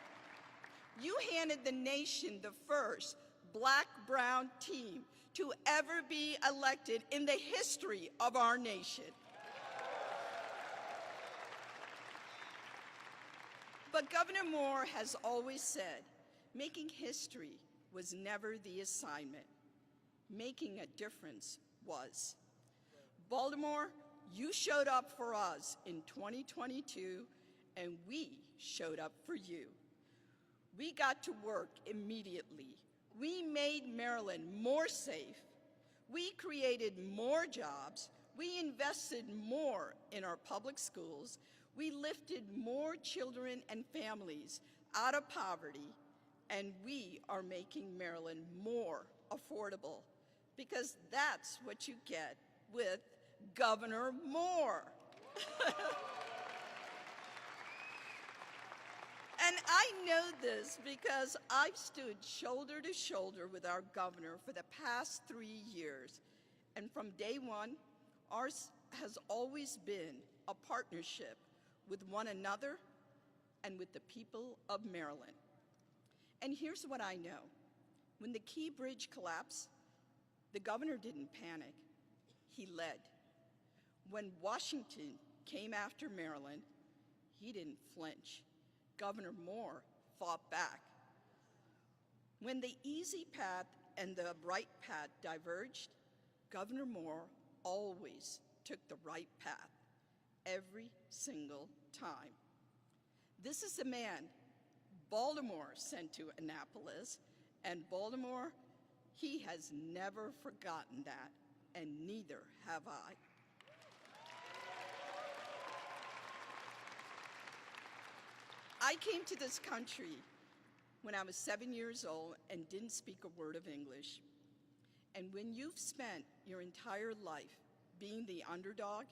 You handed the nation the first black-brown team to ever be elected in the history of our nation. But Governor Moore has always said, making history was never the assignment. Making a difference was. Baltimore, you showed up for us in 2022, and we showed up for you. We got to work immediately. We made Maryland more safe. We created more jobs. We invested more in our public schools. We lifted more children and families out of poverty, and we are making Maryland more affordable, because that's what you get with Governor Moore. And I know this because I've stood shoulder to shoulder with our governor for the past 3 years. And from day one, ours has always been a partnership with one another and with the people of Maryland. And here's what I know. When the Key Bridge collapsed, the governor didn't panic. He led. When Washington came after Maryland, he didn't flinch. Governor Moore fought back. When the easy path and the right path diverged, Governor Moore always took the right path, every single time. This is the man Baltimore sent to Annapolis, and Baltimore, he has never forgotten that, and neither have I. I came to this country when I was 7 years old and didn't speak a word of English. And when you've spent your entire life being the underdog,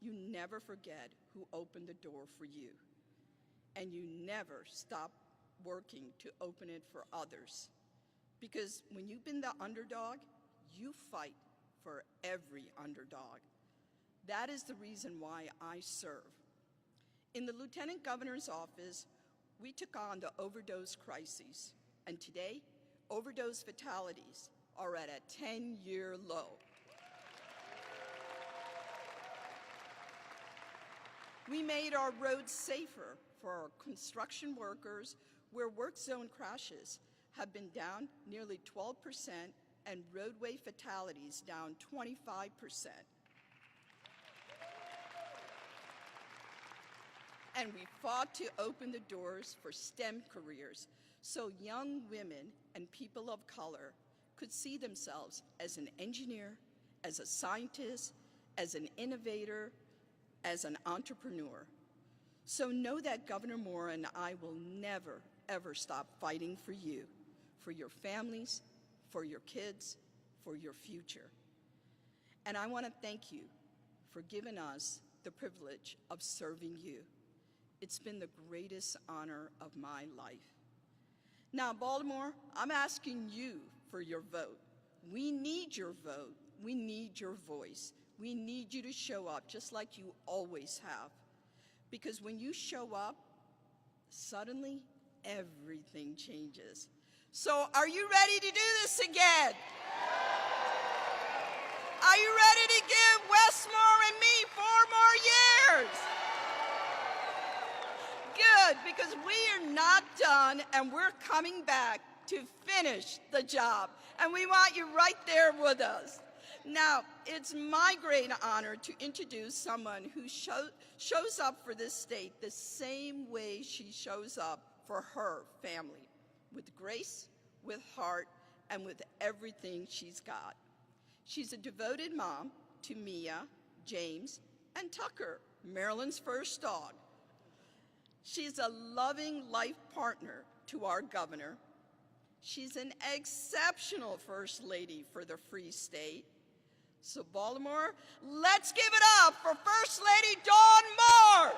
you never forget who opened the door for you. And you never stop working to open it for others. Because when you've been the underdog, you fight for every underdog. That is the reason why I serve. In the Lieutenant Governor's office, we took on the overdose crises, and today, overdose fatalities are at a 10-year low. We made our roads safer for our construction workers, where work zone crashes have been down nearly 12% and roadway fatalities down 25%. And we fought to open the doors for STEM careers so young women and people of color could see themselves as an engineer, as a scientist, as an innovator, as an entrepreneur. So know that Governor Moore and I will never, ever stop fighting for you, for your families, for your kids, for your future. And I want to thank you for giving us the privilege of serving you. It's been the greatest honor of my life. Now, Baltimore, I'm asking you for your vote. We need your vote. We need your voice. We need you to show up just like you always have. Because when you show up, suddenly everything changes. So are you ready to do this again? Are you ready to give Westmore and me 4 more years? Good, because we are not done and we're coming back to finish the job. And we want you right there with us. Now, it's my great honor to introduce someone who shows up for this state the same way she shows up for her family, with grace, with heart, and with everything she's got. She's a devoted mom to Mia, James, and Tucker, Maryland's first dog. She's a loving life partner to our governor. She's an exceptional First Lady for the Free State. So Baltimore, let's give it up for First Lady Dawn Moore.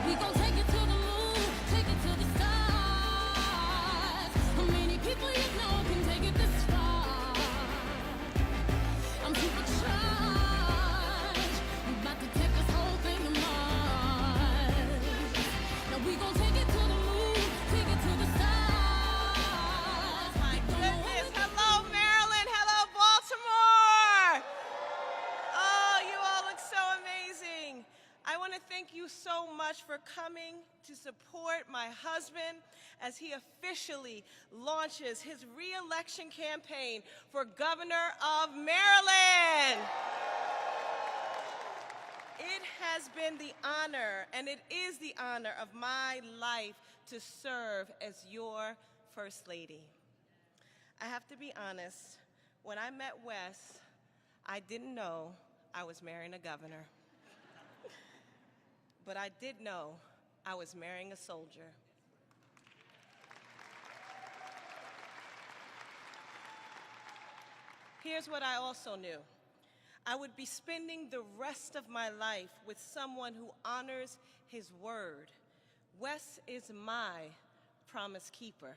We gon' take it to the moon, take it to the skies. How many people you know can take it this far? I'm supercharged. We about to take this whole thing to Mars. Now we gon' take it to the moon, take it to the stars. My goodness. Hello, Maryland. Hello, Baltimore. Oh, you all look so amazing. I want to thank you so much for coming to support my husband as he officially launches his re-election campaign for Governor of Maryland. It has been the honor, and it is the honor of my life to serve as your First Lady. I have to be honest, when I met Wes, I didn't know I was marrying a governor. But I did know I was marrying a soldier. Here's what I also knew. I would be spending the rest of my life with someone who honors his word. Wes is my promise keeper.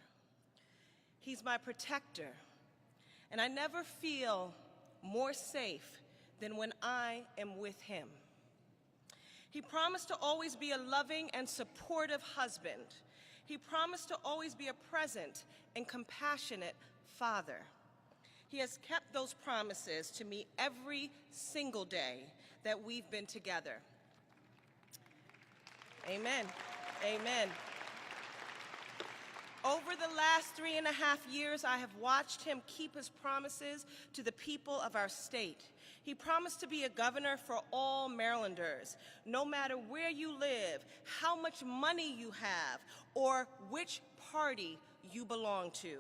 He's my protector. And I never feel more safe than when I am with him. He promised to always be a loving and supportive husband. He promised to always be a present and compassionate father. He has kept those promises to me every single day that we've been together. Amen. Amen. Over the last 3.5 years, I have watched him keep his promises to the people of our state. He promised to be a governor for all Marylanders, no matter where you live, how much money you have, or which party you belong to.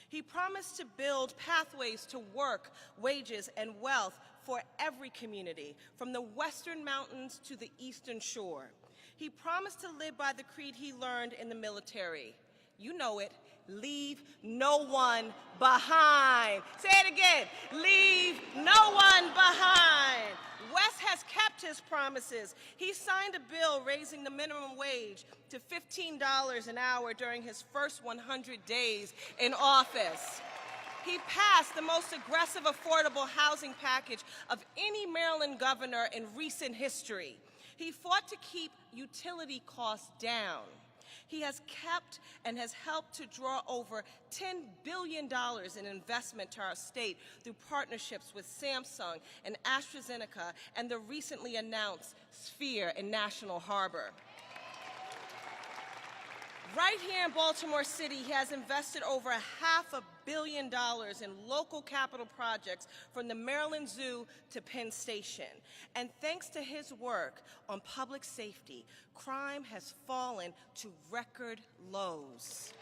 He promised to build pathways to work, wages, and wealth for every community, from the Western Mountains to the Eastern Shore. He promised to live by the creed he learned in the military. You know it. Leave no one behind. Say it again. Leave no one behind. Wes has kept his promises. He signed a bill raising the minimum wage to $15 an hour during his first 100 days in office. He passed the most aggressive affordable housing package of any Maryland governor in recent history. He fought to keep utility costs down. He has kept and has helped to draw over $10 billion in investment to our state through partnerships with Samsung and AstraZeneca and the recently announced Sphere in National Harbor. Right here in Baltimore City, he has invested over $500 million in local capital projects from the Maryland Zoo to Penn Station. And thanks to his work on public safety, crime has fallen to record lows.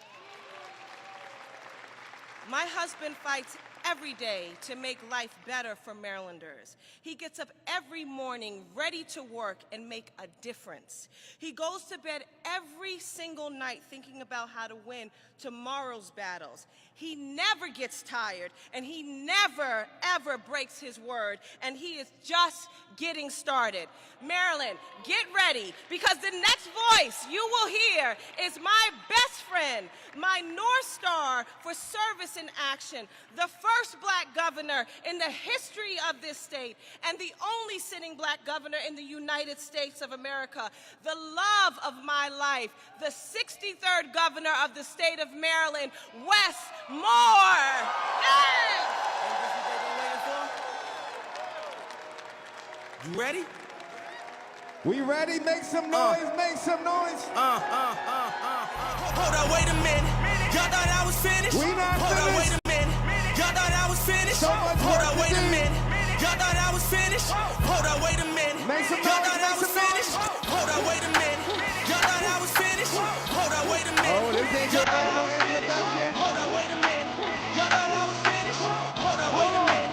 My husband fights every day to make life better for Marylanders. He gets up every morning ready to work and make a difference. He goes to bed every single night thinking about how to win tomorrow's battles. He never gets tired, and he never, ever breaks his word, and he is just getting started. Maryland, get ready, because the next voice you will hear is my best friend, my North Star for service and action, the first black governor in the history of this state, and the only sitting black governor in the United States of America, the love of my life, the 63rd governor of the state of Maryland, Wes Moore. Yes! You ready? We ready? Make some noise, make some noise. Hold on, wait a minute. Y'all thought I was finished? We not Hold on, wait finished. a minute. Y'all thought I was finished? So much Hold work on, to wait a do. minute. Y'all thought I was finished? Hold on, wait a minute. Make some Y'all noise, thought I make was some finished? noise. Hold on, wait a minute. Y'all thought I was finished? Hold on, wait a minute. Oh, this ain't your final introduction. Hold on, wait a minute. Y'all thought I was finished? Hold on, wait a minute.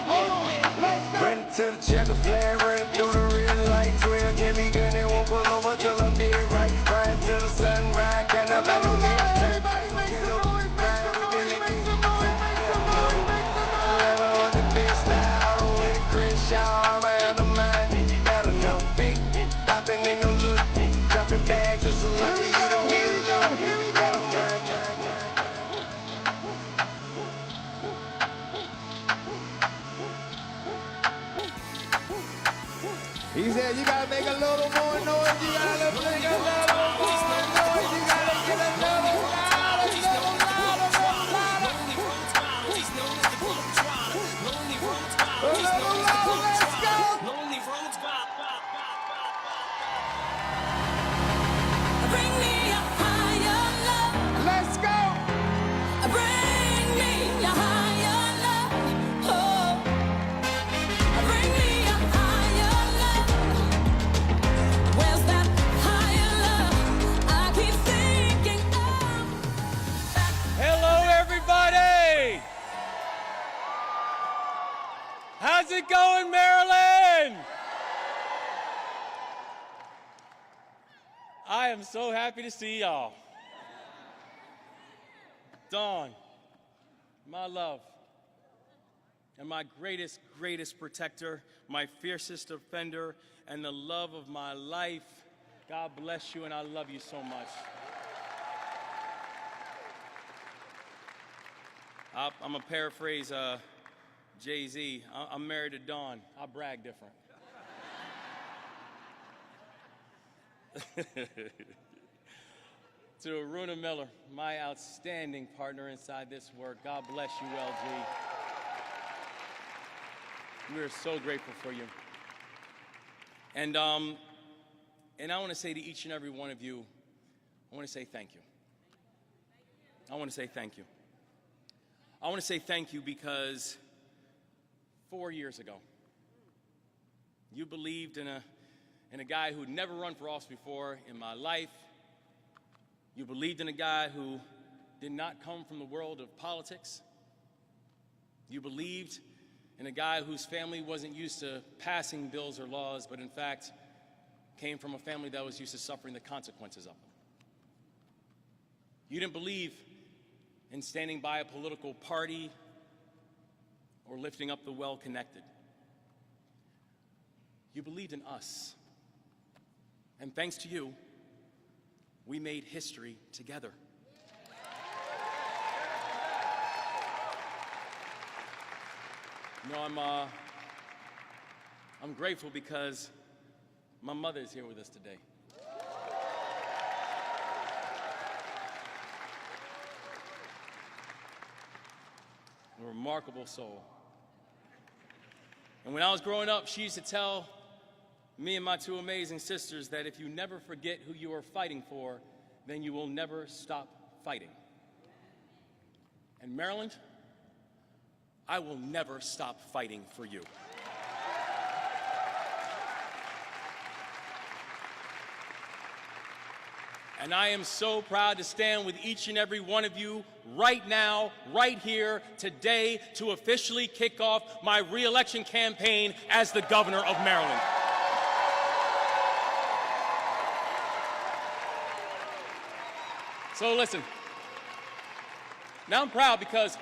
Let's go. Run to the checker flag, run through the red light. 12 give me gun, they won't pull over till I'm dead right. Ride till the sunrise, can I buy no Everybody make some noise, make some noise, make some noise, make some noise, make some noise. Level on the big style, with a Crenshaw, I'm out of mind. You gotta know, big, popping ain't no look. Dropping bags, it's a lot of you to Here we go, here we go. He said you gotta make a little more noise, you gotta make a little more noise, you gotta get a little louder, little louder, little louder. A little louder, let's go. Bring me a higher love. Let's go. Bring me a higher love. Oh. Bring me a higher love. Where's that higher love I keep thinking of? Hello, everybody! How's it going, Maryland? I am so happy to see y'all. Dawn, my love, and my greatest, greatest protector, my fiercest defender, and the love of my life. God bless you, and I love you so much. I'm going to paraphrase Jay-Z. I'm married to Dawn. I brag different. To Aruna Miller, my outstanding partner inside this work. God bless you, LG. We are so grateful for you. And I want to say to each and every one of you, I want to say thank you. I want to say thank you. I want to say thank you because 4 years ago, you believed in a guy who'd never run for office before in my life. You believed in a guy who did not come from the world of politics. You believed in a guy whose family wasn't used to passing bills or laws, but in fact came from a family that was used to suffering the consequences of them. You didn't believe in standing by a political party or lifting up the well-connected. You believed in us. And thanks to you, we made history together. You know, I'm grateful because my mother is here with us today. A remarkable soul. And when I was growing up, she used to tell me and my two amazing sisters that if you never forget who you are fighting for, then you will never stop fighting. And Maryland, I will never stop fighting for you. And I am so proud to stand with each and every one of you right now, right here, today, to officially kick off my re-election campaign as the governor of Maryland. So listen, now I'm proud because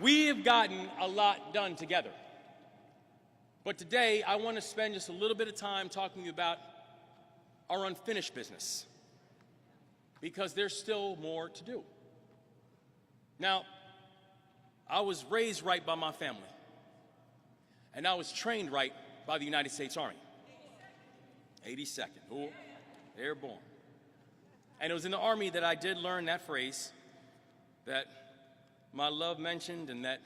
we have gotten a lot done together. But today, I want to spend just a little bit of time talking to you about our unfinished business, because there's still more to do. Now, I was raised right by my family, and I was trained right by the United States Army. 82nd, ooh, airborne. And it was in the Army that I did learn that phrase that my love mentioned and that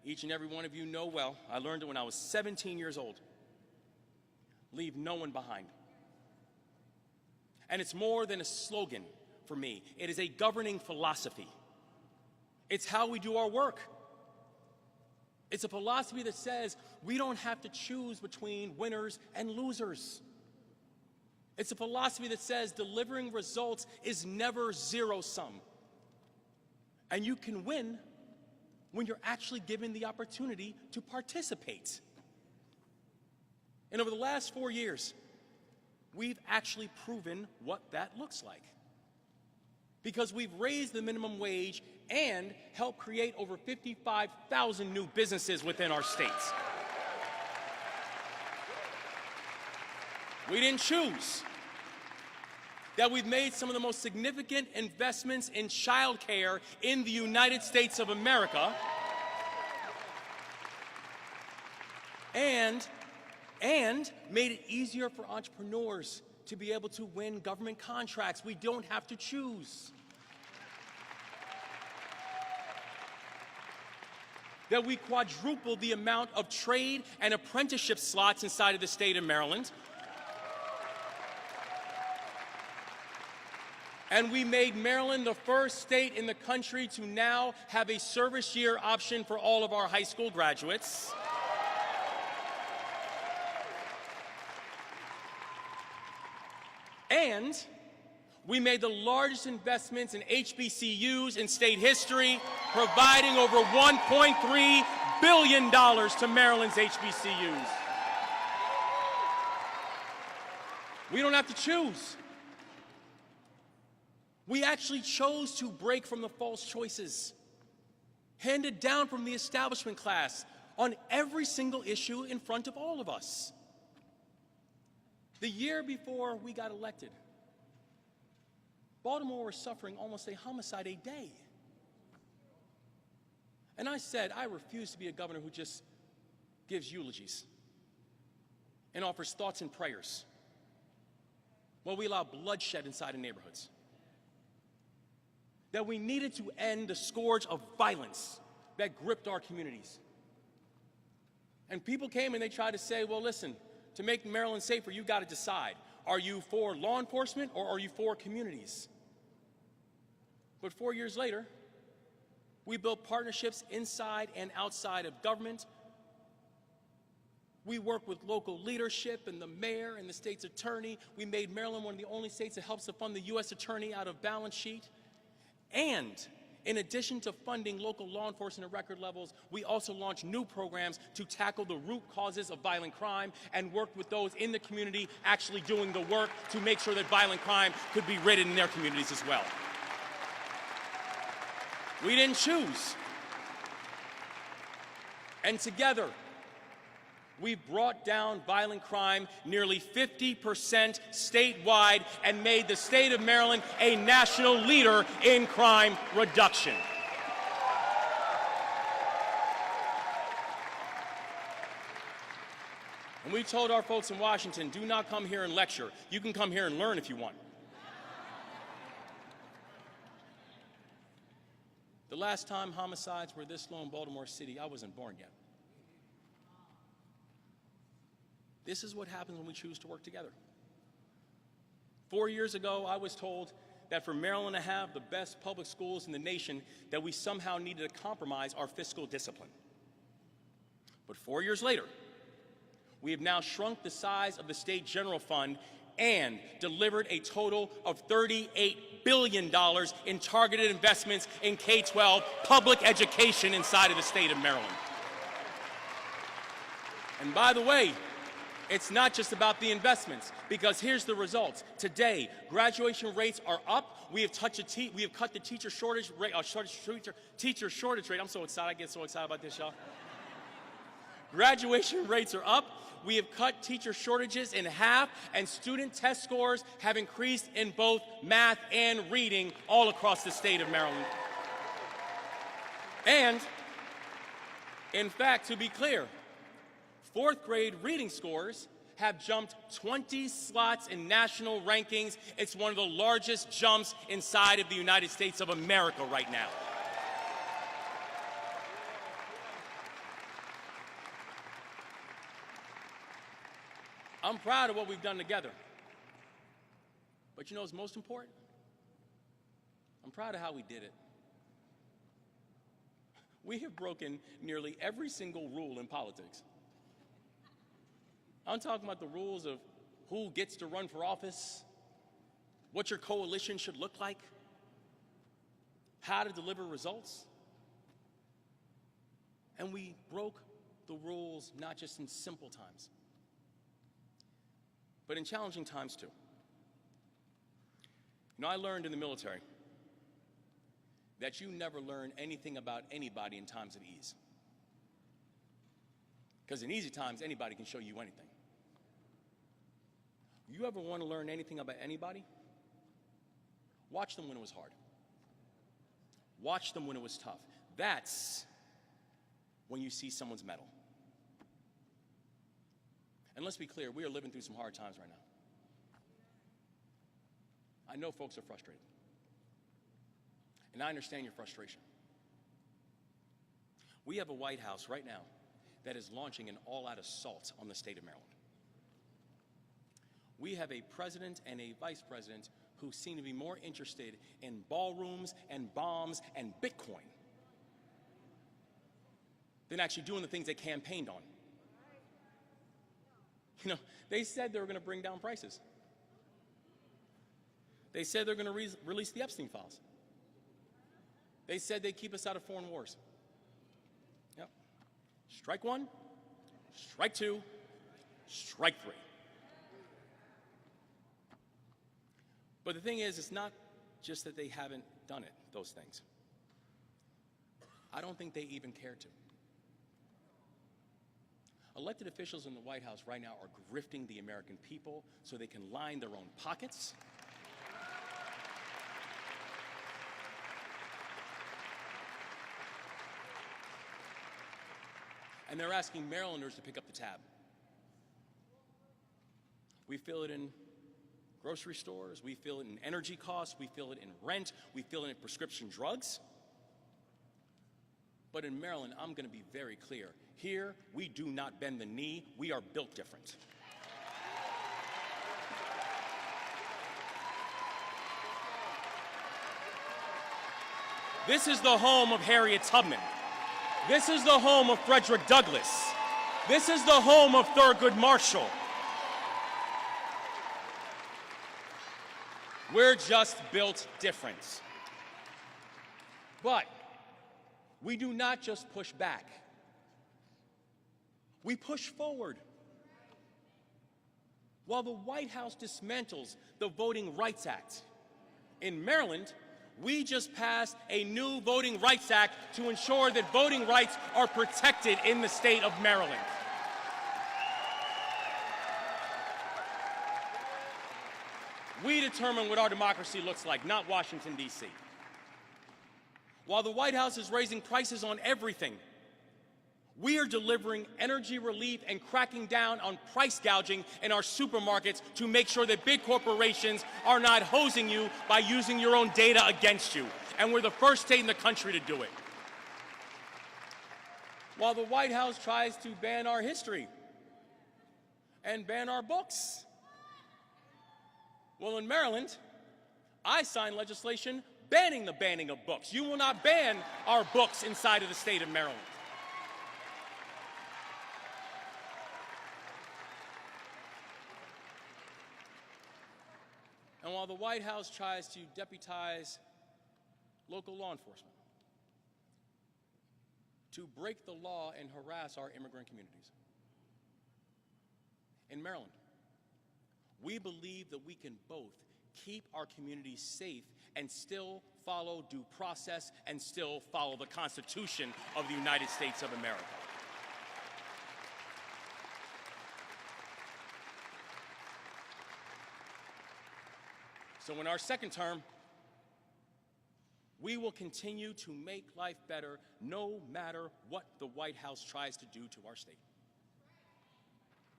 each and every one of you know well. I learned it when I was 17 years old. Leave no one behind. And it's more than a slogan for me. It is a governing philosophy. It's how we do our work. It's a philosophy that says we don't have to choose between winners and losers. It's a philosophy that says delivering results is never zero-sum. And you can win when you're actually given the opportunity to participate. And over the last 4 years, we've actually proven what that looks like. Because we've raised the minimum wage and helped create over 55,000 new businesses within our states. We didn't choose. That we've made some of the most significant investments in child care in the United States of America. And made it easier for entrepreneurs to be able to win government contracts. We don't have to choose. That we quadrupled the amount of trade and apprenticeship slots inside of the state of Maryland. And we made Maryland the first state in the country to now have a service year option for all of our high school graduates. And we made the largest investments in HBCUs in state history, providing over $1.3 billion to Maryland's HBCUs. We don't have to choose. We actually chose to break from the false choices handed down from the establishment class on every single issue in front of all of us. The year before we got elected, Baltimore was suffering almost a homicide a day. And I said, I refuse to be a governor who just gives eulogies and offers thoughts and prayers while we allow bloodshed inside of neighborhoods. That we needed to end the scourge of violence that gripped our communities. And people came and they tried to say, well, listen, to make Maryland safer, you got to decide. Are you for law enforcement or are you for communities? But 4 years later, we built partnerships inside and outside of government. We work with local leadership and the mayor and the state's attorney. We made Maryland one of the only states that helps to fund the U.S. attorney out of balance sheet. And in addition to funding local law enforcement at record levels, we also launched new programs to tackle the root causes of violent crime and worked with those in the community actually doing the work to make sure that violent crime could be ridden in their communities as well. We didn't choose. And together, we've brought down violent crime nearly 50% statewide and made the state of Maryland a national leader in crime reduction. And we told our folks in Washington, do not come here and lecture. You can come here and learn if you want. The last time homicides were this low in Baltimore City, I wasn't born yet. This is what happens when we choose to work together. 4 years ago, I was told that for Maryland to have the best public schools in the nation, that we somehow needed to compromise our fiscal discipline. But 4 years later, we have now shrunk the size of the state general fund and delivered a total of $38 billion in targeted investments in K-12 public education inside of the state of Maryland. And by the way, it's not just about the investments, because here's the results. Today, graduation rates are up. We have cut the teacher shortage rate. Teacher shortage rate. I'm so excited. I get so excited about this, y'all. Graduation rates are up. We have cut teacher shortages in half, and student test scores have increased in both math and reading all across the state of Maryland. And, in fact, to be clear, fourth grade reading scores have jumped 20 slots in national rankings. It's one of the largest jumps inside of the United States of America right now. I'm proud of what we've done together. But you know what's most important? I'm proud of how we did it. We have broken nearly every single rule in politics. I'm talking about the rules of who gets to run for office, what your coalition should look like, how to deliver results. And we broke the rules not just in simple times, but in challenging times too. You know, I learned in the military that you never learn anything about anybody in times of ease. Because in easy times, anybody can show you anything. You ever want to learn anything about anybody? Watch them when it was hard. Watch them when it was tough. That's when you see someone's mettle. And let's be clear, we are living through some hard times right now. I know folks are frustrated. And I understand your frustration. We have a White House right now that is launching an all-out assault on the state of Maryland. We have a president and a vice president who seem to be more interested in ballrooms and bombs and Bitcoin than actually doing the things they campaigned on. You know, they said they were going to bring down prices. They said they're going to release the Epstein files. They said they'd keep us out of foreign wars. Yep. Strike one, strike two, strike three. But the thing is, it's not just that they haven't done it, those things. I don't think they even care to. Elected officials in the White House right now are grifting the American people so they can line their own pockets. And they're asking Marylanders to pick up the tab. We feel it in grocery stores, we feel it in energy costs, we feel it in rent, we feel it in prescription drugs. But in Maryland, I'm going to be very clear. Here, we do not bend the knee. We are built different. This is the home of Harriet Tubman. This is the home of Frederick Douglass. This is the home of Thurgood Marshall. We're just built different. But we do not just push back. We push forward. While the White House dismantles the Voting Rights Act, in Maryland, we just passed a new Voting Rights Act to ensure that voting rights are protected in the state of Maryland. We determine what our democracy looks like, not Washington, D.C. While the White House is raising prices on everything, we are delivering energy relief and cracking down on price gouging in our supermarkets to make sure that big corporations are not hosing you by using your own data against you. And we're the first state in the country to do it. While the White House tries to ban our history and ban our books, well, in Maryland, I signed legislation banning the banning of books. You will not ban our books inside of the state of Maryland. while the White House tries to deputize local law enforcement to break the law and harass our immigrant communities, in Maryland, we believe that we can both keep our communities safe and still follow due process and still follow the Constitution of the United States of America. So in our second term, we will continue to make life better no matter what the White House tries to do to our state.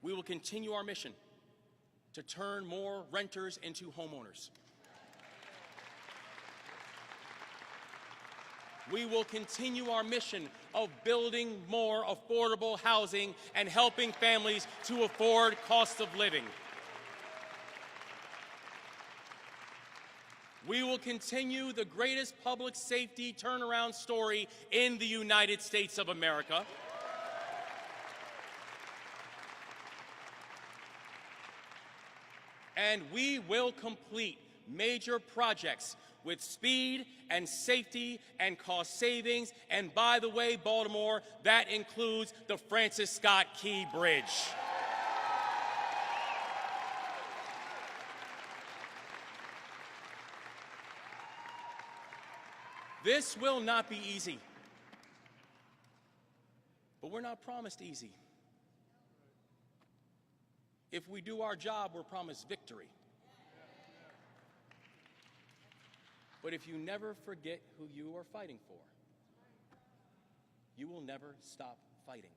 We will continue our mission to turn more renters into homeowners. We will continue our mission of building more affordable housing and helping families to afford cost of living. We will continue the greatest public safety turnaround story in the United States of America. And we will complete major projects with speed and safety and cost savings. And by the way, Baltimore, that includes the Francis Scott Key Bridge. This will not be easy, but we're not promised easy. If we do our job, we're promised victory. But if you never forget who you are fighting for, you will never stop fighting.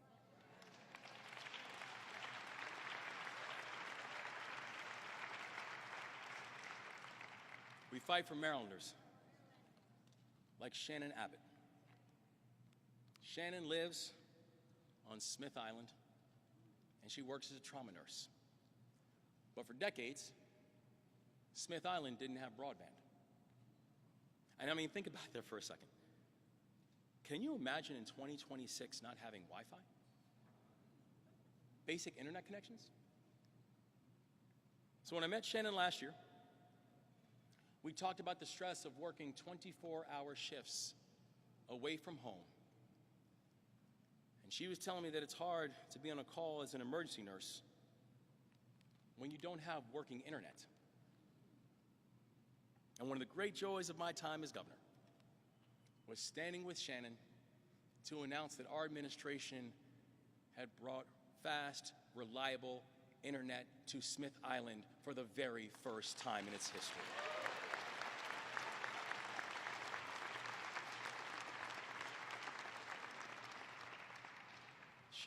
We fight for Marylanders like Shannon Abbott. Shannon lives on Smith Island, and she works as a trauma nurse. But for decades, Smith Island didn't have broadband. And I mean, think about that for a second. Can you imagine in 2026 not having Wi-Fi? Basic internet connections? So when I met Shannon last year, we talked about the stress of working 24-hour shifts away from home. And she was telling me that it's hard to be on a call as an emergency nurse when you don't have working internet. And one of the great joys of my time as governor was standing with Shannon to announce that our administration had brought fast, reliable internet to Smith Island for the very first time in its history.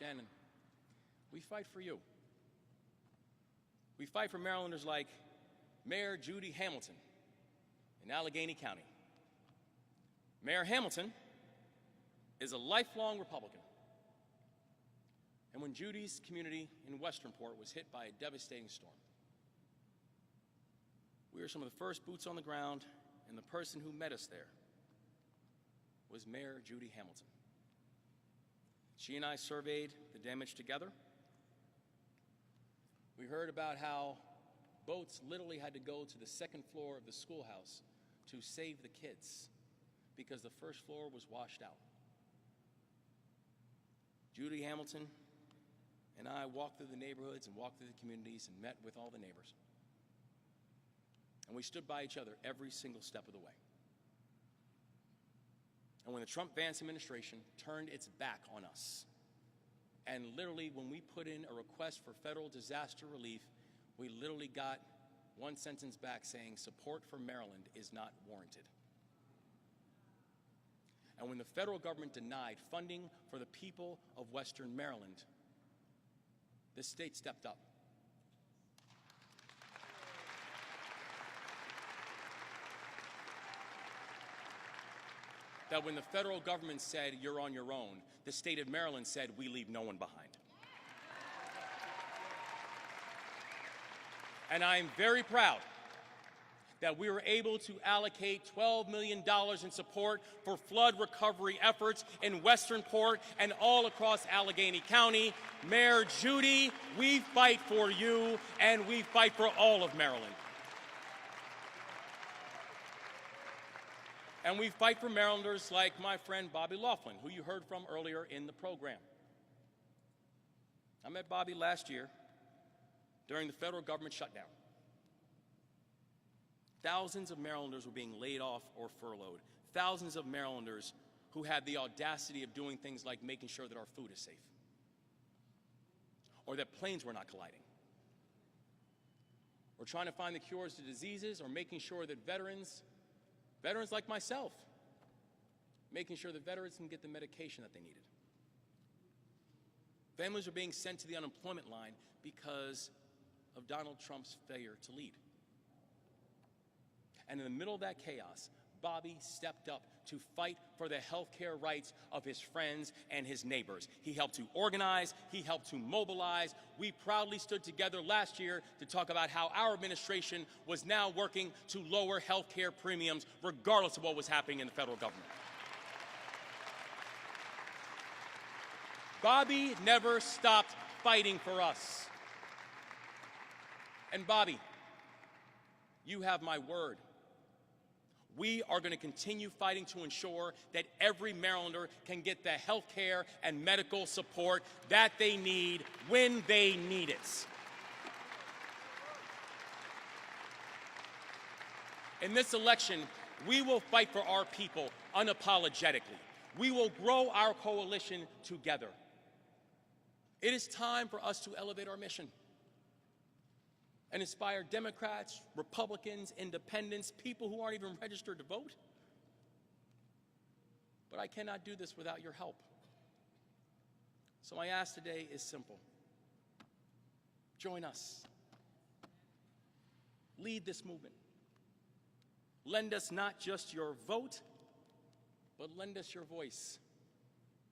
Shannon, we fight for you. We fight for Marylanders like Mayor Judy Hamilton in Allegheny County. Mayor Hamilton is a lifelong Republican. And when Judy's community in Westernport was hit by a devastating storm, we were some of the first boots on the ground, and the person who met us there was Mayor Judy Hamilton. She and I surveyed the damage together. We heard about how boats literally had to go to the second floor of the schoolhouse to save the kids because the first floor was washed out. Judy Hamilton and I walked through the neighborhoods and walked through the communities and met with all the neighbors. And we stood by each other every single step of the way. And when the Trump-Vance administration turned its back on us, and literally when we put in a request for federal disaster relief, we literally got one sentence back saying support for Maryland is not warranted. And when the federal government denied funding for the people of Western Maryland, the state stepped up. That when the federal government said, you're on your own, the state of Maryland said, we leave no one behind. And I am very proud that we were able to allocate $12 million in support for flood recovery efforts in Westernport and all across Allegheny County. Mayor Judy, we fight for you, and we fight for all of Maryland. And we fight for Marylanders like my friend Bobby Laughlin, who you heard from earlier in the program. I met Bobby last year during the federal government shutdown. Thousands of Marylanders were being laid off or furloughed. Thousands of Marylanders who had the audacity of doing things like making sure that our food is safe, or that planes were not colliding, or trying to find the cures to diseases, or making sure that veterans like myself, making sure that veterans can get the medication that they needed. Families are being sent to the unemployment line because of Donald Trump's failure to lead. And in the middle of that chaos, Bobby stepped up to fight for the health care rights of his friends and his neighbors. He helped to organize, he helped to mobilize. We proudly stood together last year to talk about how our administration was now working to lower health care premiums regardless of what was happening in the federal government. Bobby never stopped fighting for us. And Bobby, you have my word. We are going to continue fighting to ensure that every Marylander can get the health care and medical support that they need when they need it. In this election, we will fight for our people unapologetically. We will grow our coalition together. It is time for us to elevate our mission and inspire Democrats, Republicans, independents, people who aren't even registered to vote. But I cannot do this without your help. So my ask today is simple. Join us. Lead this movement. Lend us not just your vote, but lend us your voice.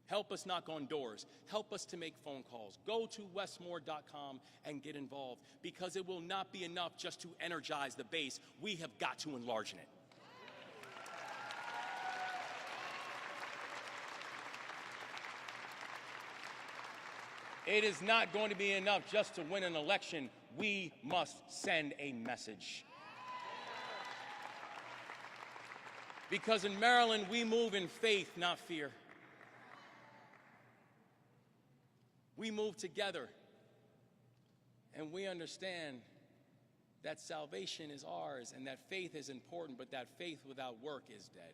Help us knock on doors. Help us to make phone calls. Go to westmore.com and get involved, because it will not be enough just to energize the base. We have got to enlarge it. It is not going to be enough just to win an election. We must send a message. Because in Maryland, we move in faith, not fear. We move together, and we understand that salvation is ours and that faith is important, but that faith without work is dead.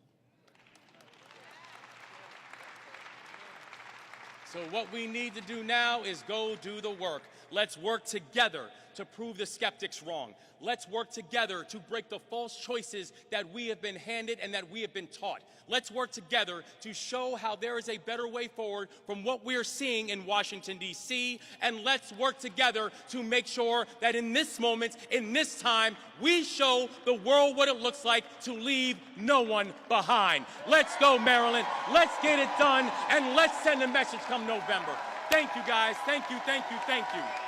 So what we need to do now is go do the work. Let's work together to prove the skeptics wrong. Let's work together to break the false choices that we have been handed and that we have been taught. Let's work together to show how there is a better way forward from what we are seeing in Washington, D.C., and let's work together to make sure that in this moment, in this time, we show the world what it looks like to leave no one behind. Let's go, Maryland. Let's get it done, and let's send a message come November. Thank you, guys. Thank you, thank you, thank you.